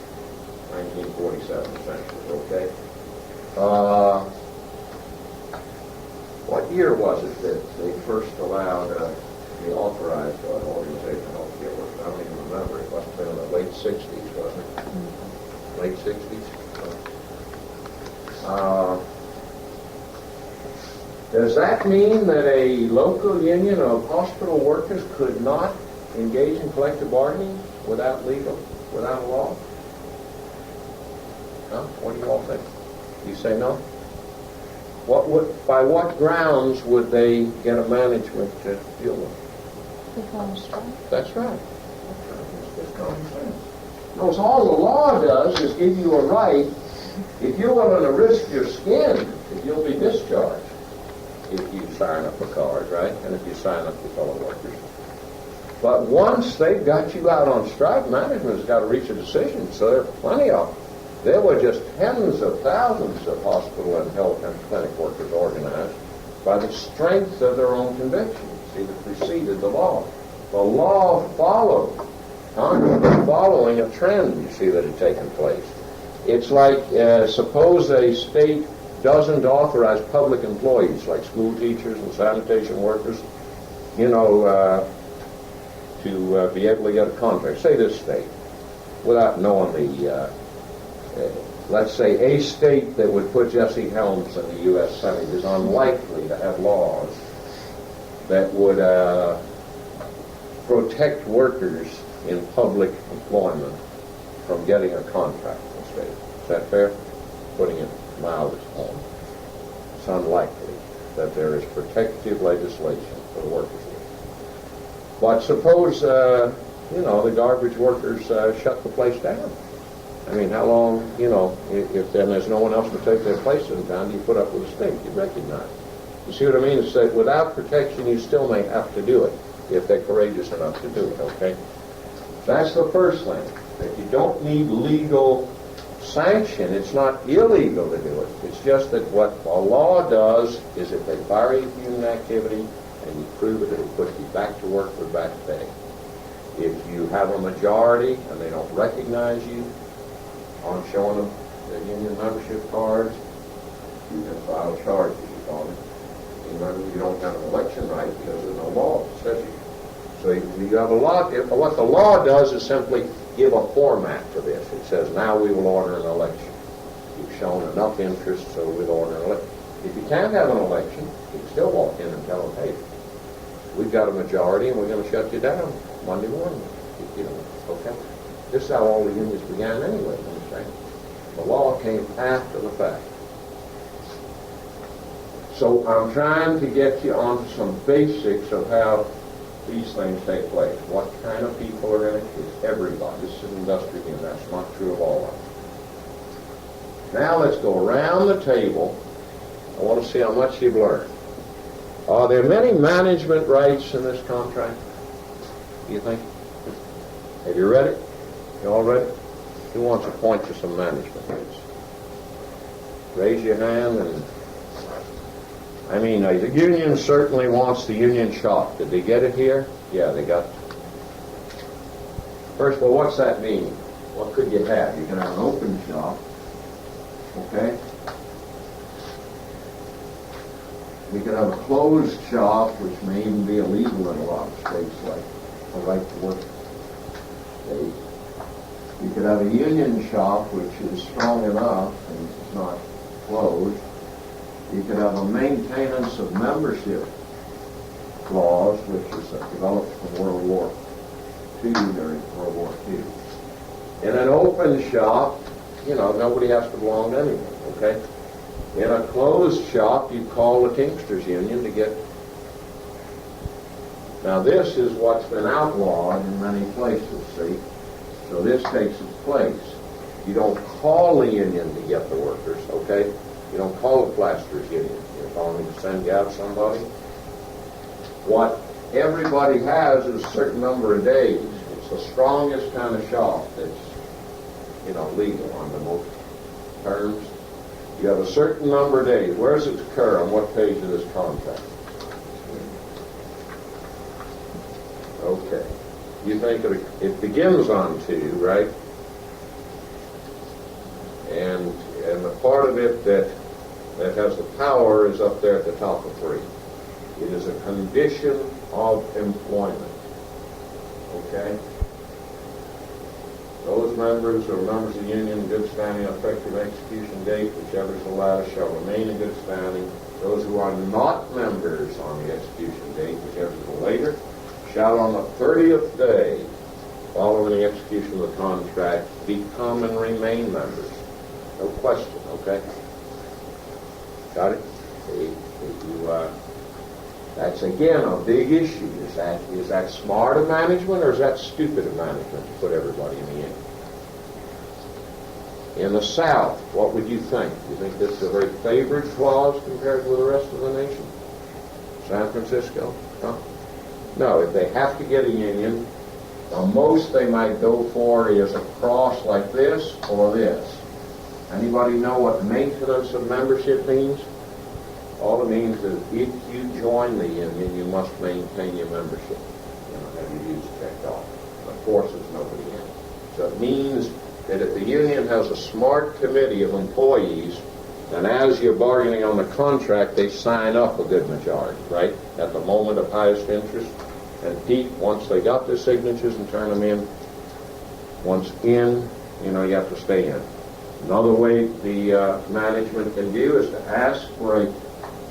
1947, essentially, okay? What year was it that they first allowed the authorized organization healthcare workers? I don't even remember. It must have been in the late 60s, wasn't it? Mm-hmm. Late 60s? Does that mean that a local union of hospital workers could not engage in collective bargaining without a law? Huh? What do you all think? You say no? By what grounds would they get a management to deal with? Because strike. That's right. It's just common sense. Notice all the law does is give you a right, if you're willing to risk your skin, that you'll be discharged if you sign up for card, right? And if you sign up for fellow workers. But once they've got you out on strike, management's got to reach a decision, so there are plenty of them. There were just tens of thousands of hospital and health and clinic workers organized by the strength of their own convictions. See, that preceded the law. The law followed. Congress was following a trend, you see, that had taken place. It's like, suppose a state doesn't authorize public employees, like school teachers and sanitation workers, to be able to get a contract. Say this state, without knowing the let's say a state that would put Jesse Helms in the U.S. Senate is unlikely to have laws that would protect workers in public employment from getting a contract in the state. Is that fair? Putting it mildest form. It's unlikely that there is protective legislation for the workers. But suppose, the garbage workers shut the place down. I mean, how long, if then there's no one else to take their place in town, do you put up with the state? You recognize. You see what I mean? It's that without protection, you still may have to do it if they're courageous enough to do it, okay? That's the first thing, that you don't need legal sanction. It's not illegal to do it. It's just that what a law does is if they fire you for union activity and you prove it, it'll put you back to work with back pay. If you have a majority and they don't recognize you on showing them their union membership cards, you can file charges on it. Remember, you don't have an election right because there's no law that says you. So you have a law. What the law does is simply give a format to this. It says, now we will order an election. You've shown enough interest, so we'll order an election. If you can't have an election, you can still walk in and tell them, hey, we've got a majority and we're going to shut you down Monday morning. Okay? This is how all the unions began anyway, understand? The law came after the fact. So I'm trying to get you onto some basics of how these things take place. What kind of people are in it? It's everybody. This is an industrial union. That's not true of all of them. Now let's go around the table. I want to see how much you've learned. Are there many management rights in this contract, do you think? Have you read it? You all read it? Who wants to point to some management rights? Raise your hand. And I mean, the union certainly wants the union shop. Did they get it here? Yeah, they got it. First of all, what's that mean? What could you have? You can have an open shop, okay? You could have a closed shop, which may even be illegal in a lot of states, like a right to work state. You could have a union shop, which is strong enough and it's not closed. You could have a maintenance of membership clause, which is developed from World War II, during World War II. In an open shop, you know, nobody has to belong to anyone, okay? In a closed shop, you call the Teamsters Union to get... Now this is what's been outlawed in many places, see? So this takes its place. You don't call the union to get the workers, okay? You don't call the plasterers union. You're calling to send out somebody. What everybody has is a certain number of days. It's the strongest kind of shop that's, you know, legal under most terms. You have a certain number of days. Where does it occur? On what page of this contract? Okay. You think it begins on 2, right? And the part of it that has the power is up there at the top of 3. It is a condition of employment. Okay? Those members who are members of the union in good standing on effective execution date, whichever is the latter, shall remain in good standing. Those who are not members on the execution date, whichever is the later, shall on the 30th day following the execution of the contract become and remain members. No question, okay? Got it? That's again a big issue. Is that smart of management or is that stupid of management to put everybody in the union? In the South, what would you think? Do you think this is a very favored clause compared with the rest of the nation? San Francisco? Huh? No, if they have to get a union, the most they might go for is a cross like this or this. Anybody know what maintenance of membership means? All it means is if you join the union, you must maintain your membership. You know, have your dues checked off. Of course, there's nobody in. So it means that if the union has a smart committee of employees, then as you're bargaining on the contract, they sign up a good majority, right? At the moment of highest interest. And Pete, once they got the signatures and turn them in, once in, you know, you have to stay in. Another way the management can do is to ask for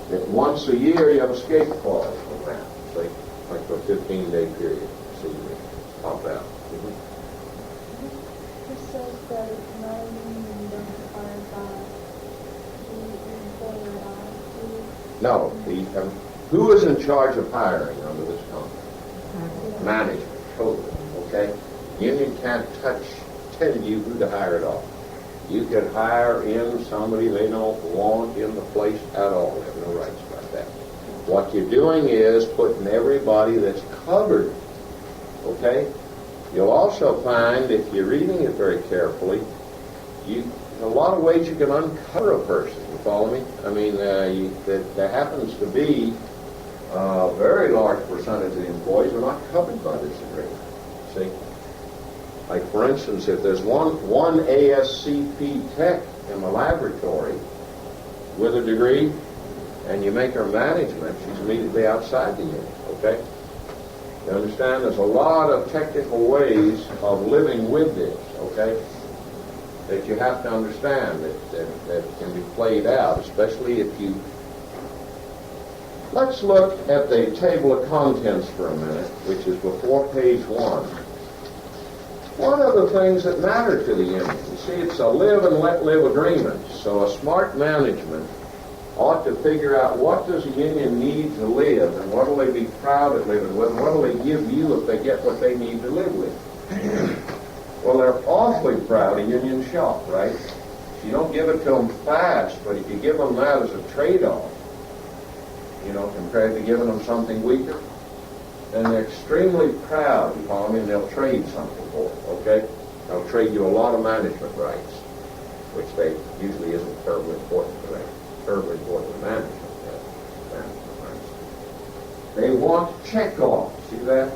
that once a year you have a escape clause from that, say, like for a 15-day period. So you pop out. This says that no union is required by the employer at all. No, who is in charge of hiring under this contract? Management, totally, okay? Union can't tell you who to hire at all. You can hire in somebody they don't want in the place at all. They have no rights about that. What you're doing is putting everybody that's covered, okay? You'll also find, if you're reading it very carefully, in a lot of ways you can uncover a person. You follow me? I mean, there happens to be a very large percentage of the employees who are not covered by this agreement. See? Like, for instance, if there's one ASCP tech in the laboratory with a degree, and you make her management, she's immediately outside the union, okay? You understand? There's a lot of technical ways of living with this, okay, that you have to understand that can be played out, especially if you... Let's look at the table of contents for a minute, which is before page 1. One of the things that matter to the union, you see, it's a live and let live agreement. So a smart management ought to figure out what does a union need to live, and what will they be proud of living with, and what will they give you if they get what they need to live with. Well, they're awfully proud of union shop, right? You don't give it to them fast, but if you give them that as a trade-off, compared to giving them something weaker. And they're extremely proud, and they'll trade something for it, okay? They'll trade you a lot of management rights, which they usually isn't terribly important to them. Terribly important to management rights. They want checkoff. See that?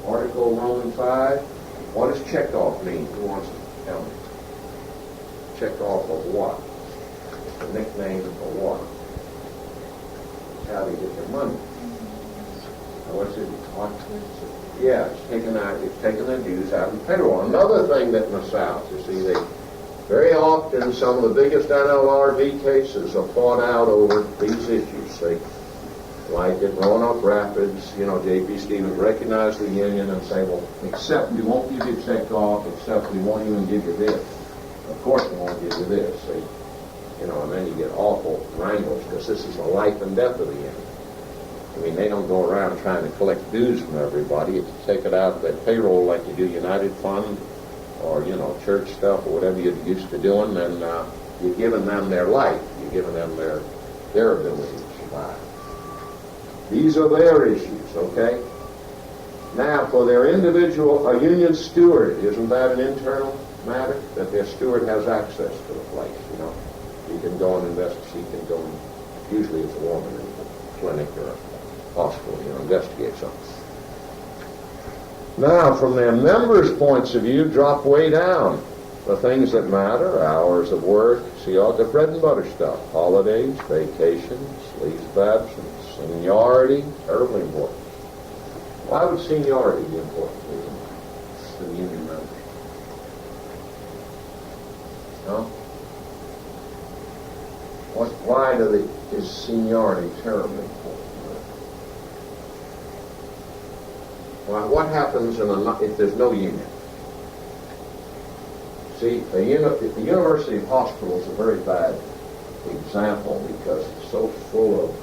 Article Roman 5. What does checkoff mean? Who wants to tell me? Checkoff of what? It's a nickname for what? It's how they get their money. What's it? Yeah, it's taking their dues out of federal. Another thing that in the South, you see, they very often some of the biggest NLRB cases are fought out over these issues. See, like at Roanoke Rapids, J.P. Stevens recognized the union and say, well, except we won't give you check off, except we won't even give you this. Of course we won't give you this. See, and then you get awful wrangles because this is the life and death of the union. They don't go around trying to collect dues from everybody. If you take it out of their payroll like you do United Fund or, church stuff or whatever you're used to doing, then you're giving them their life. You're giving them their ability to survive. These are their issues, okay? Now, for their individual, a union steward, isn't that an internal matter? That their steward has access to the place, He can go and investigate, he can go and, usually it's a woman in the clinic or a hospital, investigate something. Now, from their members' points of view, drop way down. The things that matter, hours of work, see all the bread and butter stuff, holidays, vacations, leaves of absence, seniority, terribly important. Why would seniority be important to the union members? No? Why is seniority terribly important? Well, what happens if there's no union? See, the University Hospital is a very bad example because it's so full of,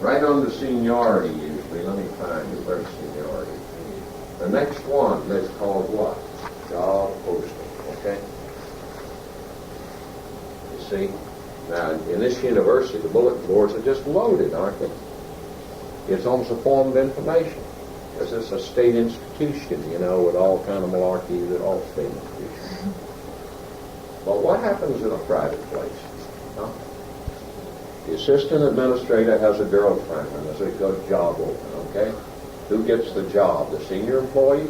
right under seniority usually, let me find it, where's seniority? The next one is called what? Job posting, okay? You see? Now, in this university, the bulletin boards are just loaded, aren't they? It's almost a form of information. Because it's a state institution, with all kind of malarkey that all state institutions. But what happens in a private place? Huh? The assistant administrator has a girlfriend and there's a good job open, okay? Who gets the job? The senior employee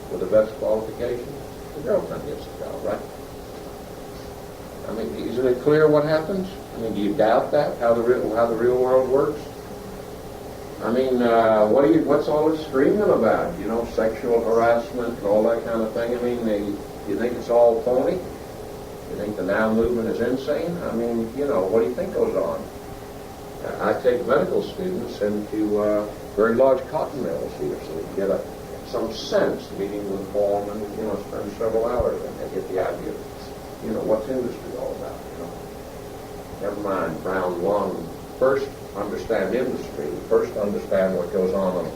with the best qualifications? The girlfriend gets the job, right? Isn't it clear what happens? Do you doubt that, how the real world works? What's all this screaming about? Sexual harassment and all that kind of thing. You think it's all phony? You think the now movement is insane? What do you think goes on? I take medical students into very large cotton mills here so they can get some sense, meeting with the foreman, spend several hours and they get the idea of, what's industry all about, Never mind round one. First, understand industry. First, understand what goes on the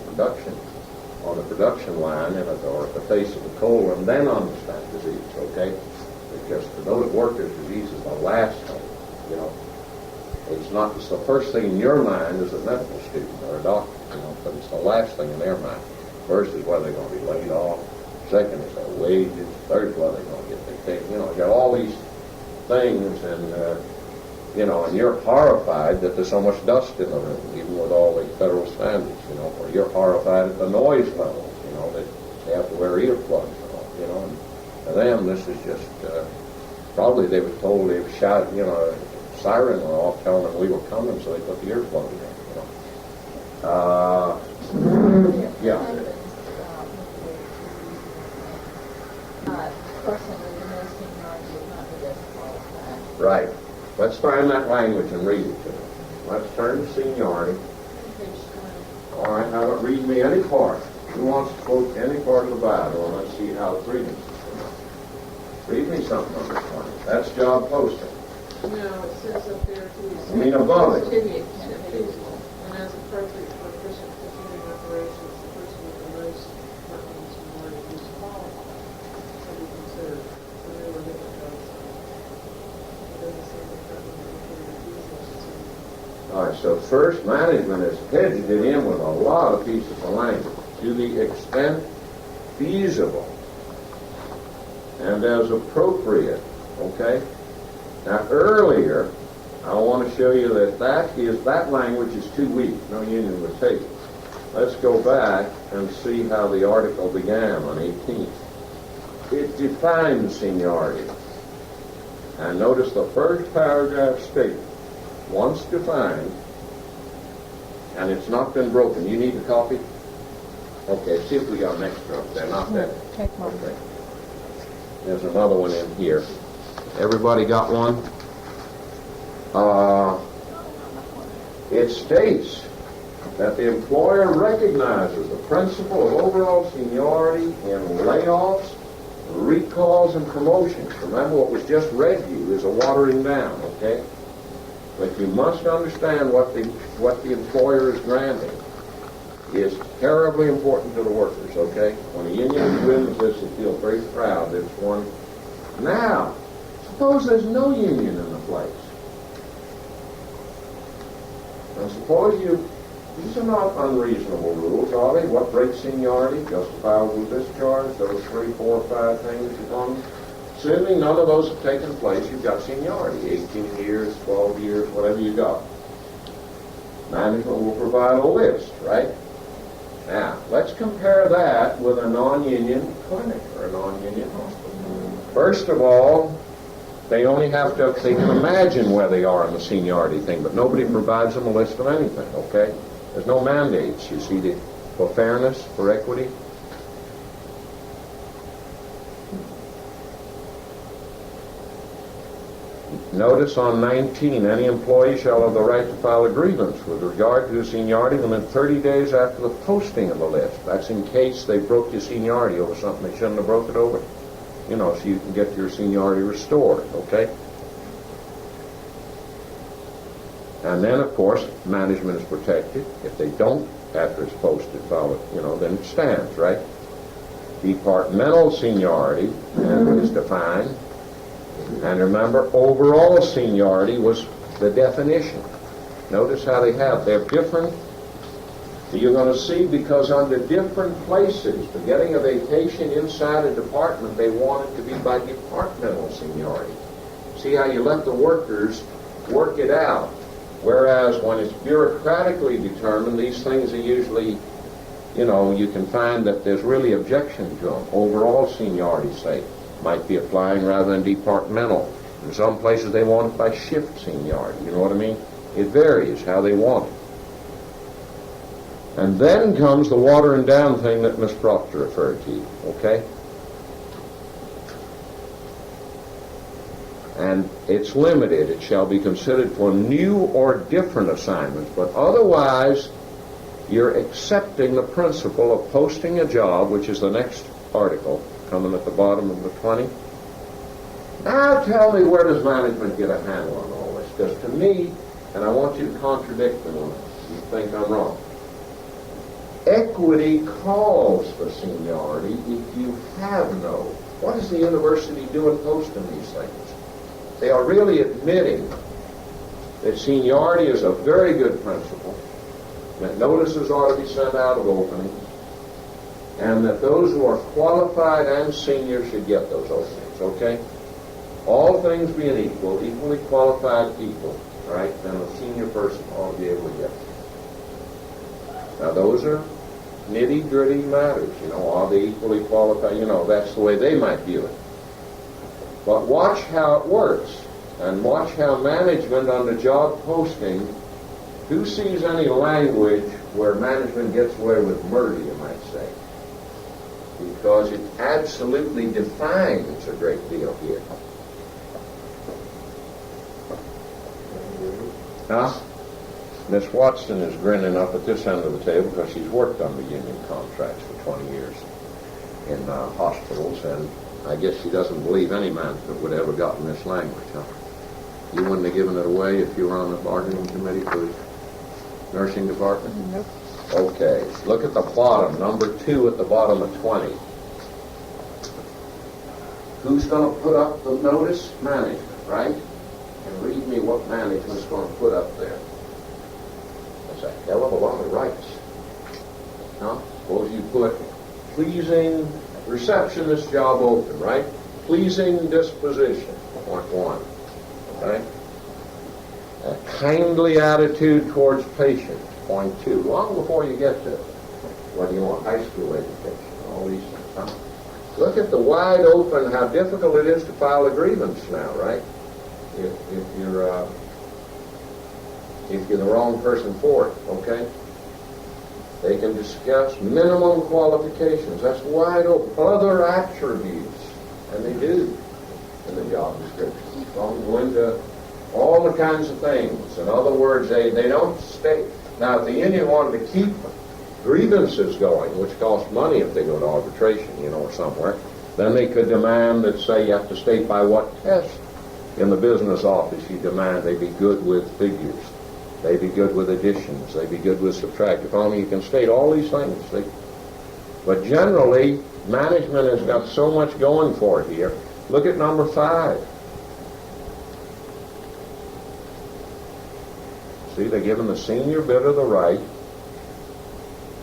production line, or at the face of the coal, and then understand disease, okay? Because for those workers, disease is the last thing, It's the first thing in your mind as a medical student or a doctor, but it's the last thing in their mind. First is whether they're going to be laid off. Second is their wages. Third is whether they're going to get vacation. You got all these things, and and you're horrified that there's so much dust in the room, even with all the federal standards, or you're horrified at the noise levels, that they have to wear earplugs and all, and to them this is just, probably they were told they shot, a siren went off telling them we were coming, so they put the earplugs in, yeah. Right. Let's find that language and read it to them. Let's turn to seniority. All right, now read me any part. Who wants to quote any part of the Bible? And let's see how it's reading. Read me something on this one. That's job posting. No, it says up there too. Above it. And as appropriate for efficient continuing operations, the person with the most working seniority is qualified to be considered. So they were different jobs. It doesn't say that. All right, So first, management has hedged it in with a lot of pieces of language to the extent feasible and as appropriate, okay? Now earlier, I want to show you that that language is too weak. No union would take it. Let's go back and see how the article began on 18th. It defines seniority. And notice the first paragraph states, once defined, and it's not been broken. You need a copy? Okay, see if we got an extra. They're not that. Take mine. Okay. There's another one in here. Everybody got one? It states that the employer recognizes the principle of overall seniority in layoffs, recalls, and promotions. Remember, what was just read to you is a watering down, okay? But you must understand what the employer is granting is terribly important to the workers, okay? When a union wins this, it feels very proud that it's won. Now, suppose there's no union in the place. Now, suppose these are not unreasonable rules, are they? What breaks seniority? Justifiable discharge, those 3, 4, 5 things you're on. Assuming none of those have taken place, you've got seniority, 18 years, 12 years, whatever you got. Management will provide a list, right? Now, let's compare that with a non-union clinic or a non-union hospital. First of all, they can imagine where they are in the seniority thing, but nobody provides them a list of anything, okay? There's no mandates, you see, for fairness, for equity. Notice on 19, any employee shall have the right to file a grievance with regard to seniority within 30 days after the posting of the list. That's in case they broke your seniority over something they shouldn't have broke it over. You know, so you can get your seniority restored, okay? And then, of course, management is protected. If they don't, after it's posted, file it, then it stands, right? Departmental seniority is defined. And remember, overall seniority was the definition. Notice how they're different. You're going to see, because under different places, for getting a vacation inside a department, they want it to be by departmental seniority. See how you let the workers work it out. Whereas when it's bureaucratically determined, these things are usually, you can find that there's really objection to them. Overall seniority, say, might be applying rather than departmental. In some places they want it by shift seniority, you know what I mean? It varies how they want it. And then comes the watering down thing that Ms. Proctor referred to, okay? And it's limited. It shall be considered for new or different assignments, but otherwise you're accepting the principle of posting a job, which is the next article coming at the bottom of the 20. Now tell me, where does management get a handle on all this? Because to me, and I want you to contradict me when you think I'm wrong, equity calls for seniority if you have no. What is the university doing posting these things? They are really admitting that seniority is a very good principle, that notices ought to be sent out of openings, and that those who are qualified and senior should get those openings, okay? All things being equal, equally qualified people, right, then a senior person ought to be able to get them. Now those are nitty-gritty matters, are they equally qualified? That's the way they might view it. But watch how it works, and watch how management on the job posting, who sees any language where management gets away with murder, you might say? Because it absolutely defines a great deal here. Huh? Miss Watson is grinning up at this end of the table because she's worked on the union contracts for 20 years in hospitals, and I guess she doesn't believe any management would ever gotten this language, huh? You wouldn't have given it away if you were on the bargaining committee for the nursing department? Nope. Okay, look at the bottom, number 2 at the bottom of 20. Who's going to put up the notice? Management, right? And read me what management's going to put up there. It's a hell of a lot of rights. Now, suppose you put pleasing receptionist job open, right? Pleasing disposition, point one, okay? A kindly attitude towards patients, point two, long before you get to whether you want high school education, all these things, huh? Look at the wide open, how difficult it is to file a grievance now, right? If you're the wrong person for it, okay? They can discuss minimum qualifications. That's wide open. Other attributes, and they do in the job description. Don't go into all the kinds of things. In other words, they don't stay. Now, if the union wanted to keep grievances going, which costs money if they go to arbitration, or somewhere, then they could demand that, say, you have to state by what test in the business office you demand they be good with figures. They be good with additions. They be good with subtract. If only you can state all these things. But generally, management has got so much going for it here. Look at number 5. See, they're giving the senior bidder the right,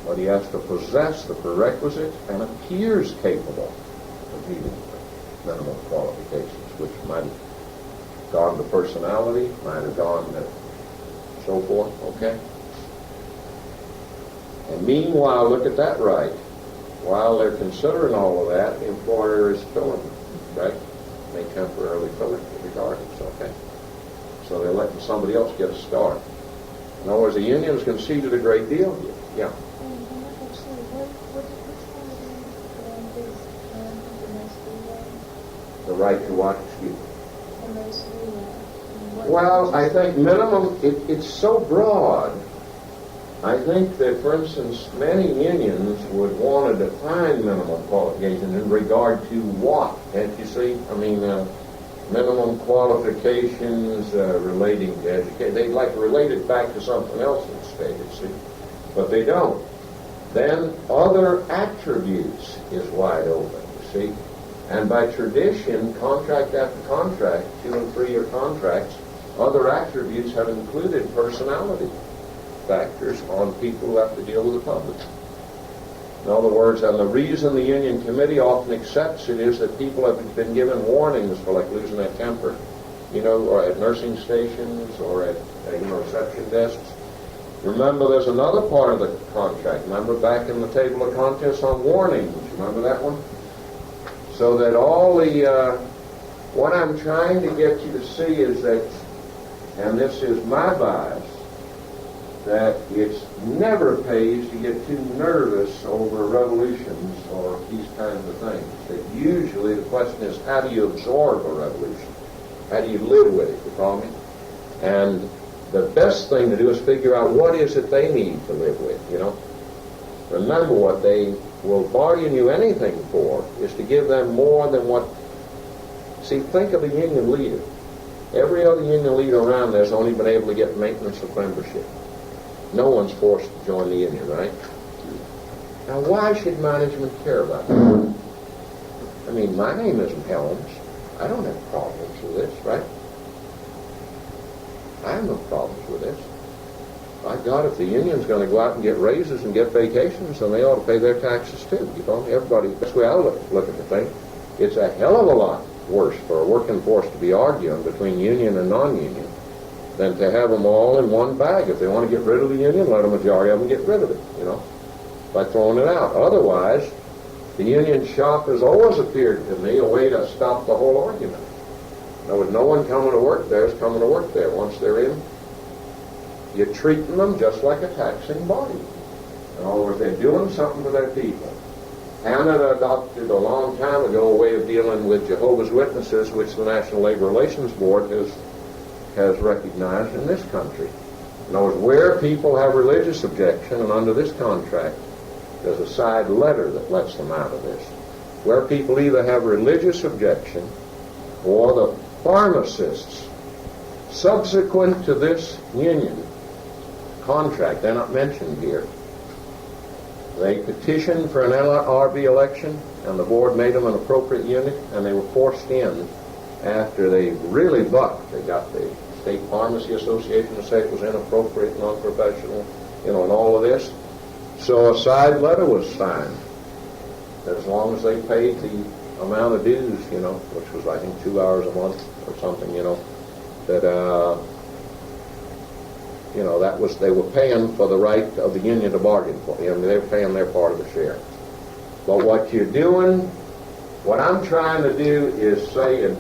but he has to possess the prerequisites and appears capable of meeting minimum qualifications, which might have gone to personality, might have gone to so forth, okay? And meanwhile, look at that right. While they're considering all of that, the employer is filling it, right? May temporarily fill it regardless, okay? So they're letting somebody else get a start. In other words, the union has conceded a great deal here. Yeah. The right to what? Excuse me. Well, I think minimum, it's so broad. I think that, for instance, many unions would want to define minimum qualifications in regard to what? Can't you see? I mean, minimum qualifications relating to education. They'd like to relate it back to something else instead, you see. But they don't. Then other attributes is wide open, you see. And by tradition, contract after contract, 2- and 3-year contracts, other attributes have included personality factors on people who have to deal with the public. In other words, and the reason the union committee often accepts it is that people have been given warnings for, like, losing their temper, or at nursing stations or at reception desks. Remember, there's another part of the contract. Remember back in the table of contents on warnings. Remember that one? So that all the, what I'm trying to get you to see is that, and this is my bias, that it never pays to get too nervous over revolutions or these kinds of things. That usually the question is, how do you absorb a revolution? How do you live with it, you follow me? And the best thing to do is figure out what is it they need to live with, Remember, what they will bargain you anything for is to give them more than what... See, think of a union leader. Every other union leader around there has only been able to get maintenance of membership. No one's forced to join the union, right? Now, why should management care about that? I mean, my name isn't Helms. I don't have problems with this, right? I have no problems with this. By God, if the union's going to go out and get raises and get vacations, then they ought to pay their taxes too. Everybody, that's the way I look at the thing. It's a hell of a lot worse for a working force to be arguing between union and non-union than to have them all in one bag. If they want to get rid of the union, let the majority of them get rid of it, by throwing it out. Otherwise, the union shop has always appeared to me a way to stop the whole argument. In other words, no one coming to work there is coming to work there. Once they're in, you're treating them just like a taxing body. In other words, they're doing something to their people. Canada adopted a long time ago a way of dealing with Jehovah's Witnesses, which the National Labor Relations Board has recognized in this country. In other words, where people have religious objection, and under this contract, there's a side letter that lets them out of this. Where people either have religious objection or the pharmacists, subsequent to this union contract, they're not mentioned here, they petitioned for an NLRB election, and the board made them an appropriate unit, and they were forced in after they really bucked. They got the State Pharmacy Association to say it was inappropriate, non-professional. in all of this. So a side letter was signed, that as long as they paid the amount of dues, which was I think $2 a month or something, that that was, they were paying for the right of the union to bargain for. They were paying their part of the share. But what you're doing, what I'm trying to do is say in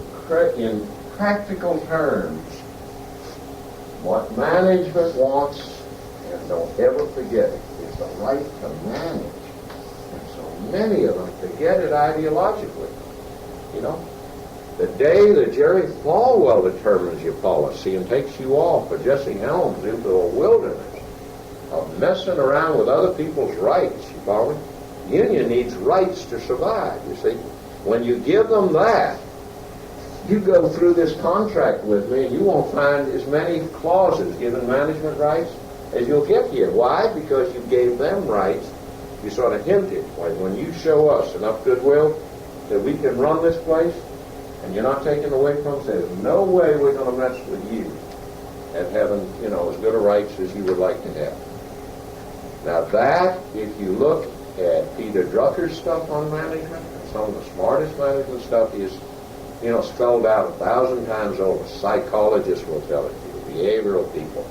practical terms, what management wants, and don't ever forget it, is the right to manage. And so many of them forget it ideologically. The day that Jerry Falwell determines your policy and takes you off, or Jesse Helms into a wilderness of messing around with other people's rights, you follow me? The union needs rights to survive, you see. When you give them that, you go through this contract with me and you won't find as many clauses giving management rights as you'll get here. Why? Because you gave them rights. You sort of hinted, like when you show us enough goodwill that we can run this place, and you're not taking away from us, there's no way we're going to mess with you at having, as good a rights as you would like to have. Now that, if you look at Peter Drucker's stuff on management, some of the smartest management stuff is, spelled out 1,000 times over. Psychologists will tell it to you, behavioral people.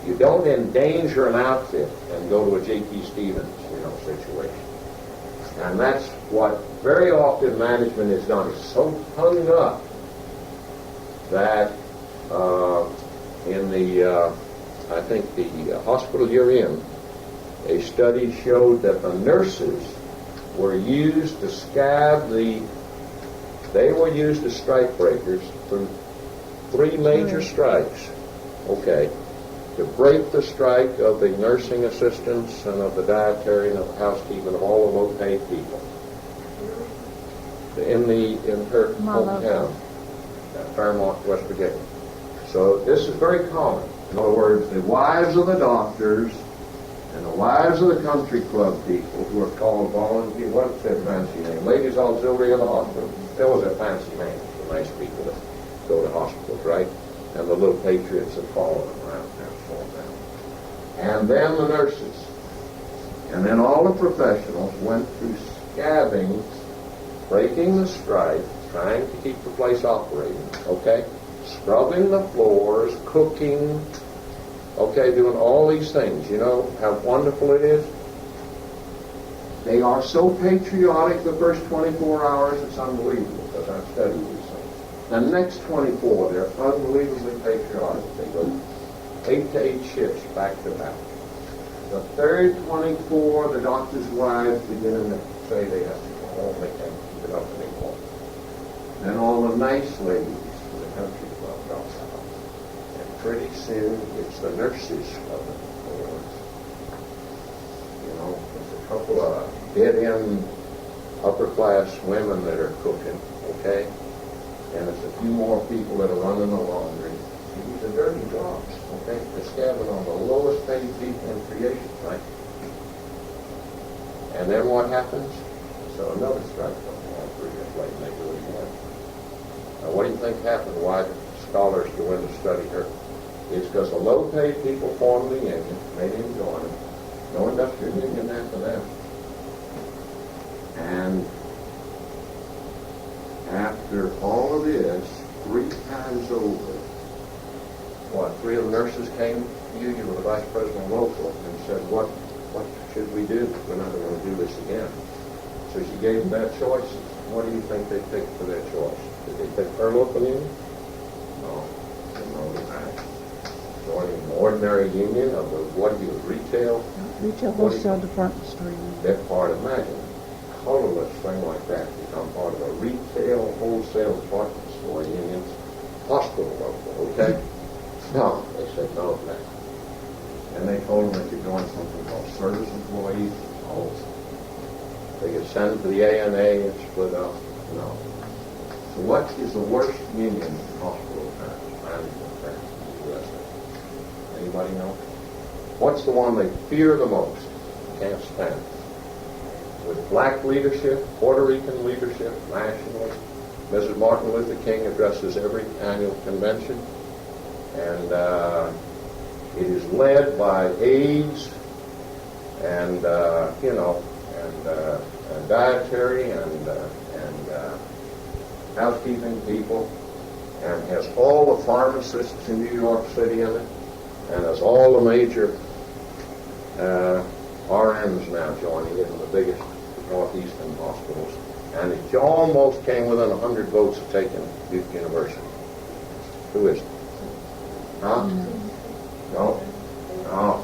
You don't endanger an outfit and go to a J.P. Stevens, situation. And that's what very often management has done. It's so hung up that in the, I think the hospital you're in, a study showed that the nurses were used to scab they were used as strike breakers through 3 major strikes. Okay. To break the strike of the nursing assistants and of the dietary and of the housekeeping, of all the low-paid people. In her hometown, Fairmont, West Virginia. So this is very common. In other words, the wives of the doctors and the wives of the country club people who are called volunteers, what's their fancy name? Ladies Auxiliary of the hospital. There was a fancy name for nice people that go to hospitals, right? And the little patriots that follow them around there. And then the nurses. And then all the professionals went through scabbing, breaking the strike, trying to keep the place operating, okay? Scrubbing the floors, cooking, okay, doing all these things. You know how wonderful it is? They are so patriotic the first 24 hours, it's unbelievable, because I've studied these things. The next 24, they're unbelievably patriotic. They go 8 to 8 shifts back to back. The third 24, the doctor's wives begin to say they have to go home, they can't keep it up anymore. Then all the nice ladies from the country club drop out. And pretty soon, it's the nurses of the floors. There's a couple of dead-end upper-class women that are cooking, okay? And it's a few more people that are running the laundry. These are dirty jobs, okay? They're scabbing on the lowest paid people in creation, right? And then what happens? So another strike comes along 3 years later, and they do it again. Now what do you think happened? Why scholars go in to study her? It's because the low-paid people formed the union, made him join them. No industrial union after them. And after all of this, 3 times over, 3 of the nurses came to you were the vice president local, and said, what should we do? We're not going to do this again. So she gave them that choice. What do you think they picked for their choice? Did they pick her local union? No. Joining an ordinary union of the, retail? Retail wholesale department store union. They're part of, imagine, colorless thing like that, become part of a retail wholesale department store union, hospital local, okay? No, they said no to that. And they told them they could join something called service employees. Oh, they could send to the ANA and split up. No. So what is the worst union in hospital terms, management terms in the USA? Anybody know? What's the one they fear the most? Can't stand it. With black leadership, Puerto Rican leadership, nationally, Mrs. Martin Luther King addresses every annual convention. And it is led by AIDS and and dietary and housekeeping people, and has all the pharmacists in New York City in it, and has all the major RNs now joining it in the biggest northeastern hospitals, and it almost came within 100 votes of taking Duke University. Who is it? Huh? No? No.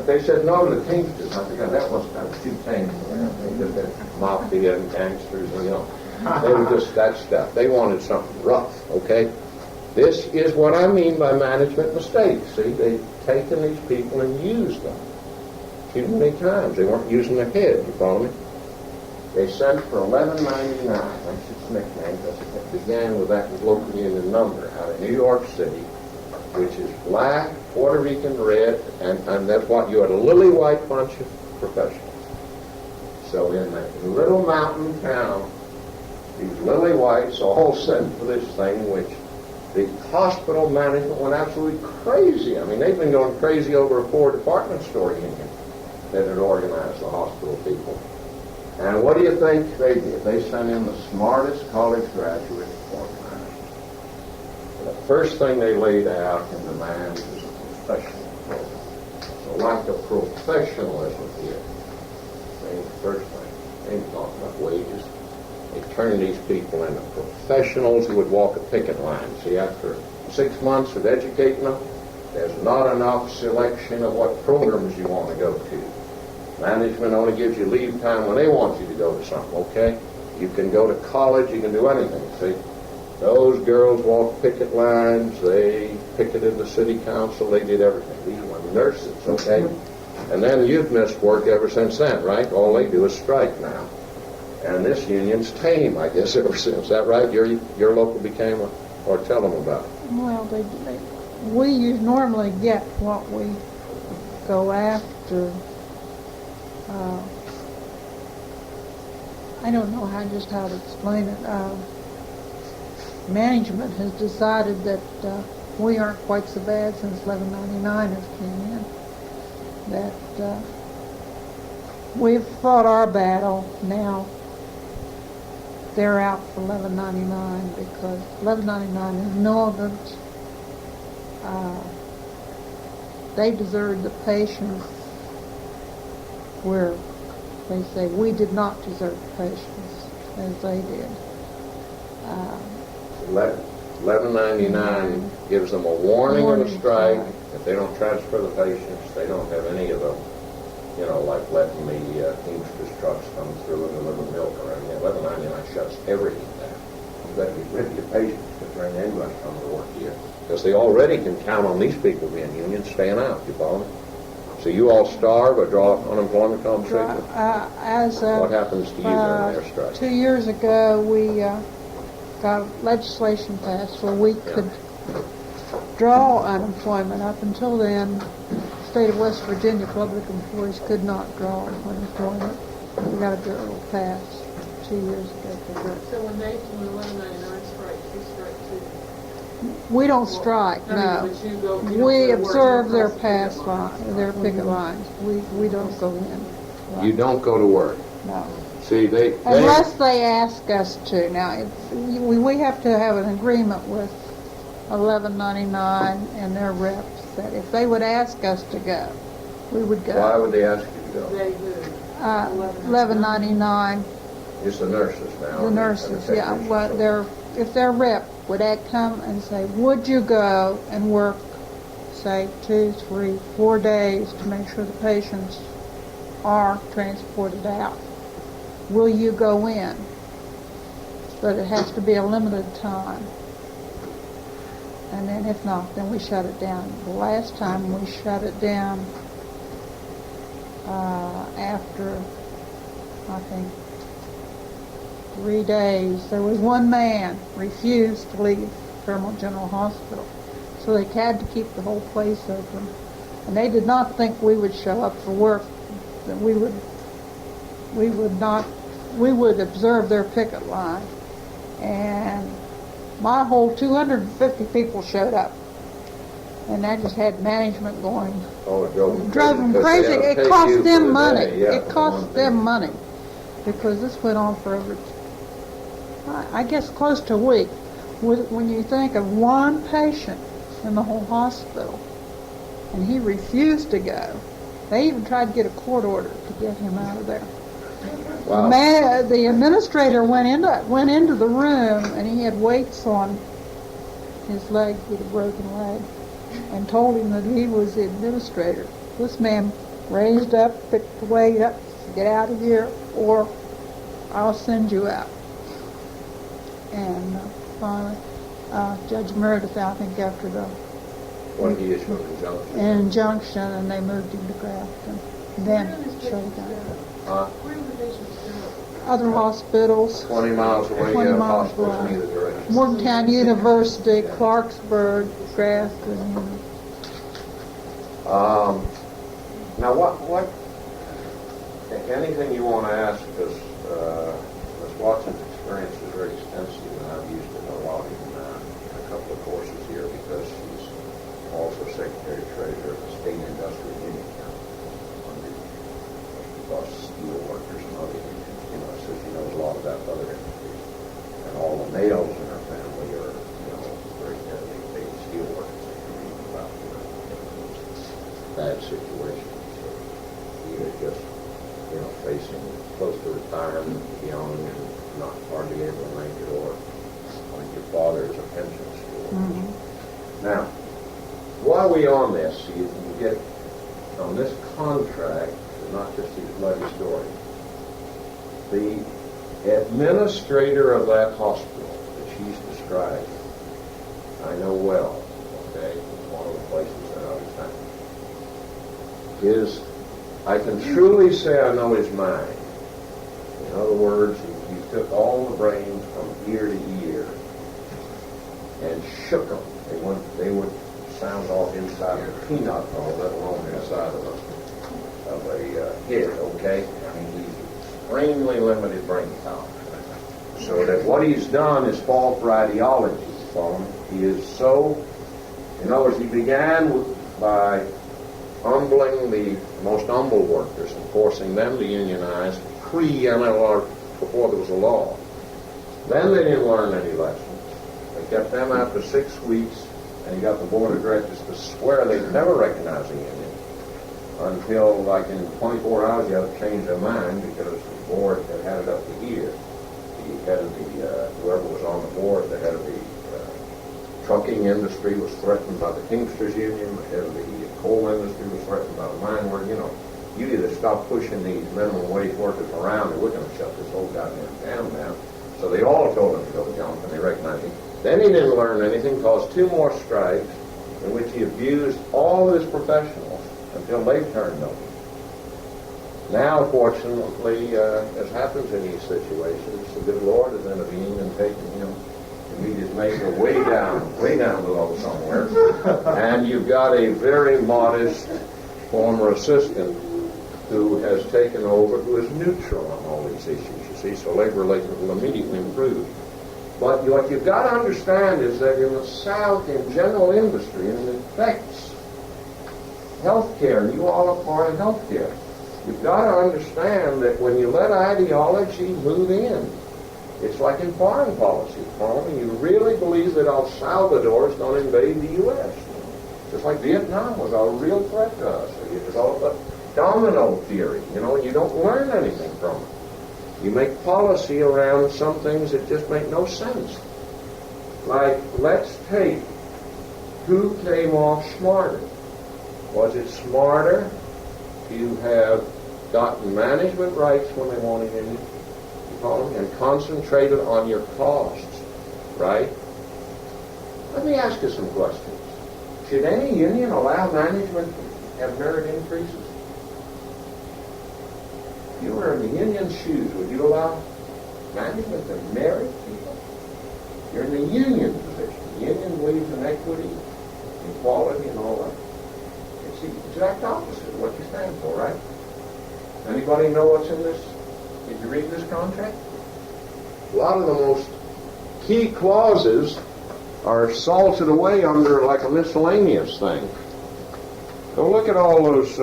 They said no to the Teamsters. I think that was too tame for them. They just had mafia and gangsters, you know. They were just that stuff. They wanted something rough, okay? This is what I mean by management mistakes. See, they've taken these people and used them too many times. They weren't using their head, you follow me? They sent for $11.99, that's its nickname, because it began with that local union number out of New York City, which is black, Puerto Rican red, and that's what you had, a lily white bunch of professionals. So in that little mountain town, these lily whites all sent for this thing, which the hospital management went absolutely crazy. I mean, they've been going crazy over a poor department store union that had organized the hospital people. And what do you think they did? They sent in the smartest college graduate organizers. The first thing they laid out in demand is a professional program. So like a professionalism here. They the first thing. They didn't talk about wages. They turned these people into professionals who would walk a picket line. See, after 6 months of educating them, there's not enough selection of what programs you want to go to. Management only gives you leave time when they want you to go to something, okay? You can go to college, you can do anything, see? Those girls walked picket lines, they picketed the city council, they did everything. These were nurses, okay? And then you've missed work ever since then, right? All they do is strike now. And this union's tame, I guess, ever since. Is that right? Your local became a, or tell them about it. Well, we normally get what we go after. I don't know how to explain it. Management has decided that we aren't quite so bad since 1199 has came in. That we've fought our battle now. They're out for 1199 because 1199 is militant. They deserted the patients where they say we did not desert the patients as they did. 1199 gives them a warning of a strike. If they don't transfer the patients, they don't have any of them, like letting the Teamsters trucks come through and deliver milk or anything. 1199 shuts everything down. You've got to get rid of your patients to bring anybody come to work here. Because they already can count on these people being union staying out, you follow me? So you all starve or draw unemployment compensation? What happens to you during their strike? 2 years ago, we got legislation passed where we could draw unemployment. Up until then, the state of West Virginia public employees could not draw unemployment. We got a bill passed 2 years ago for that. So when 1199 strikes, you strike too? We don't strike, no. But you go, We observe their pass line, their picket lines. We don't go in. You don't go to work. No. See, they Unless they ask us to. Now, we have to have an agreement with 1199 and their reps that if they would ask us to go, we would go. Why would they ask you to go? They do. 1199, It's the nurses now. the nurses, yeah. Well, if their rep would come and say, would you go and work, say, 2, 3, 4 days to make sure the patients are transported out? Will you go in? But it has to be a limited time. And then if not, then we shut it down. The last time we shut it down after, I think, 3 days, there was one man refused to leave Fairmont General Hospital. So they had to keep the whole place open. And they did not think we would show up for work, that we would observe their picket line. And my whole 250 people showed up. And that just had management going, Oh, it drove them drove them because crazy. they had to It pay cost you for them the money. day, yeah, It for cost one them thing. money because this went on for over, I guess, close to a week. When you think of one patient in the whole hospital, and he refused to go, they even tried to get a court order to get him out of there. Wow. The administrator went into the room, and he had weights on his leg with a broken leg, and told him that he was the administrator. This man raised up, picked the weight up, get out of here, or I'll send you out. And finally, Judge Meredith, I think, after the When he issued an injunction. injunction, and they moved him to Grafton. Then shut it down. Where do the patients go? Other hospitals, 20 miles away, 20 you have miles hospitals away. in either direction. Morgantown University, Clarksburg, Grafton. Now, anything you want to ask, because Ms. Watson's experience is very extensive, and I've used it a lot in a couple of courses here because she's also Secretary Treasurer of the State Industrial Union because steel workers and other unions, so she knows a lot about other industries. And all the males in her family are, very heavily paid steel workers. They can read about, bad situations. So either just, facing close to retirement, young and not hardly able to make it, or like your father is a pension school. Mm-hmm. Now, while we on this, you can get on this contract, not just these bloody stories, the administrator of that hospital that she's described, I know well, okay, it's one of the places that I was at, is, I can truly say I know his mind. In other words, he took all the brains from ear to ear and shook them. They would sound off inside of a peanut hole, let alone inside of a head, okay? I mean, he's extremely limited brain power. So that what he's done is fall for ideology. He is so, in other words, he began by humbling the most humble workers and forcing them to unionize pre-MLR, before there was a law. Then they didn't learn any lessons. They kept them after 6 weeks, and he got the board of directors to swear they'd never recognize a union until, like, in 24 hours, you had to change their mind because the board had it up to here. The head of the, whoever was on the board, the head of the trucking industry was threatened by the Teamsters Union, the head of the coal industry was threatened by the mine workers. You either stop pushing these minimum wage workers around or we're going to shut this whole goddamn town down. So they all told him to go jump, and they recognized him. Then he didn't learn anything, caused 2 more strikes in which he abused all of his professionals until they turned on him. Now, fortunately, as happens in these situations, the good Lord has intervened and taken him to meet his maker way down below somewhere. And you've got a very modest former assistant who has taken over, who is neutral on all these issues, you see, so labor relations will immediately improve. But what you've got to understand is that in the South, in general industry, and it affects healthcare, and you all are part of healthcare, you've got to understand that when you let ideology move in, it's like in foreign policy. You really believe that El Salvador is going to invade the U.S. Just like Vietnam was a real threat to us. So you develop a domino theory, and you don't learn anything from it. You make policy around some things that just make no sense. Like, let's take who came off smarter. Was it smarter to have gotten management rights when they wanted any, and concentrated on your costs, right? Let me ask you some questions. Should any union allow management to have merit increases? If you were in the union's shoes, would you allow management to merit people? You're in the union position. The union believes in equity, equality, and all that. It's the exact opposite of what you stand for, right? Anybody know what's in this? Did you read this contract? A lot of the most key clauses are salted away under like a miscellaneous thing. So look at all those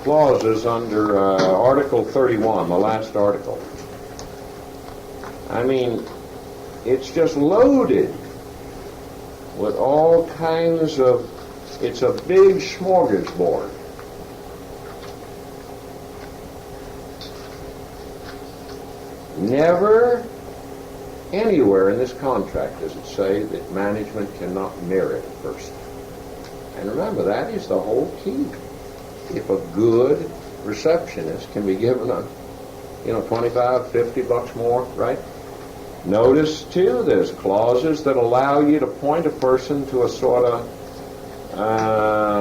clauses under Article 31, the last article. I mean, it's just loaded with all kinds of, it's a big smorgasbord. Never anywhere in this contract does it say that management cannot merit a person. And remember, that is the whole key. If a good receptionist can be given a, 25, 50 bucks more, right? Notice, too, there's clauses that allow you to appoint a person to a sort of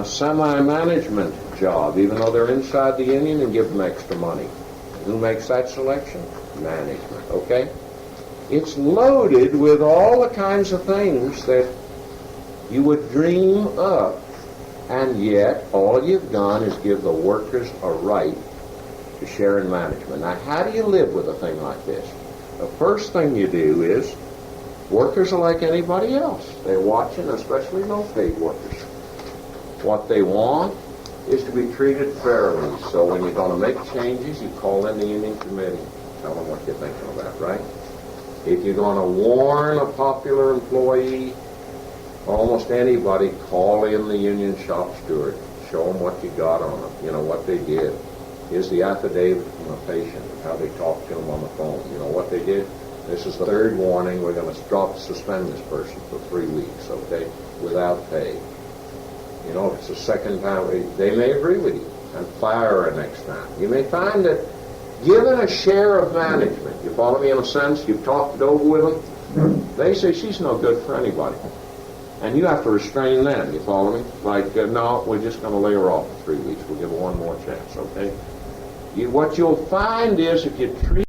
semi-management job, even though they're inside the union, and give them extra money. Who makes that selection? Management, okay? It's loaded with all the kinds of things that you would dream up, and yet all you've done is give the workers a right to share in management. Now, how do you live with a thing like this? The first thing you do is, workers are like anybody else. They're watching, especially no-paid workers. What they want is to be treated fairly. So when you're going to make changes, you call in the union committee. Tell them what you're thinking about, right? If you're going to warn a popular employee, almost anybody, call in the union shop steward. Show them what you got on them, what they did. Here's the affidavit from the patient, how they talked to him on the phone. You know what they did? This is the third warning. We're going to suspend this person for 3 weeks, okay, without pay. If it's the second time, they may agree with you and fire her next time. You may find that given a share of management, you follow me in a sense, you've talked it over with them, they say she's no good for anybody. And you have to restrain them, you follow me? Like, no, we're just going to lay her off for 3 weeks. We'll give her one more chance, okay? What you'll find is if you treat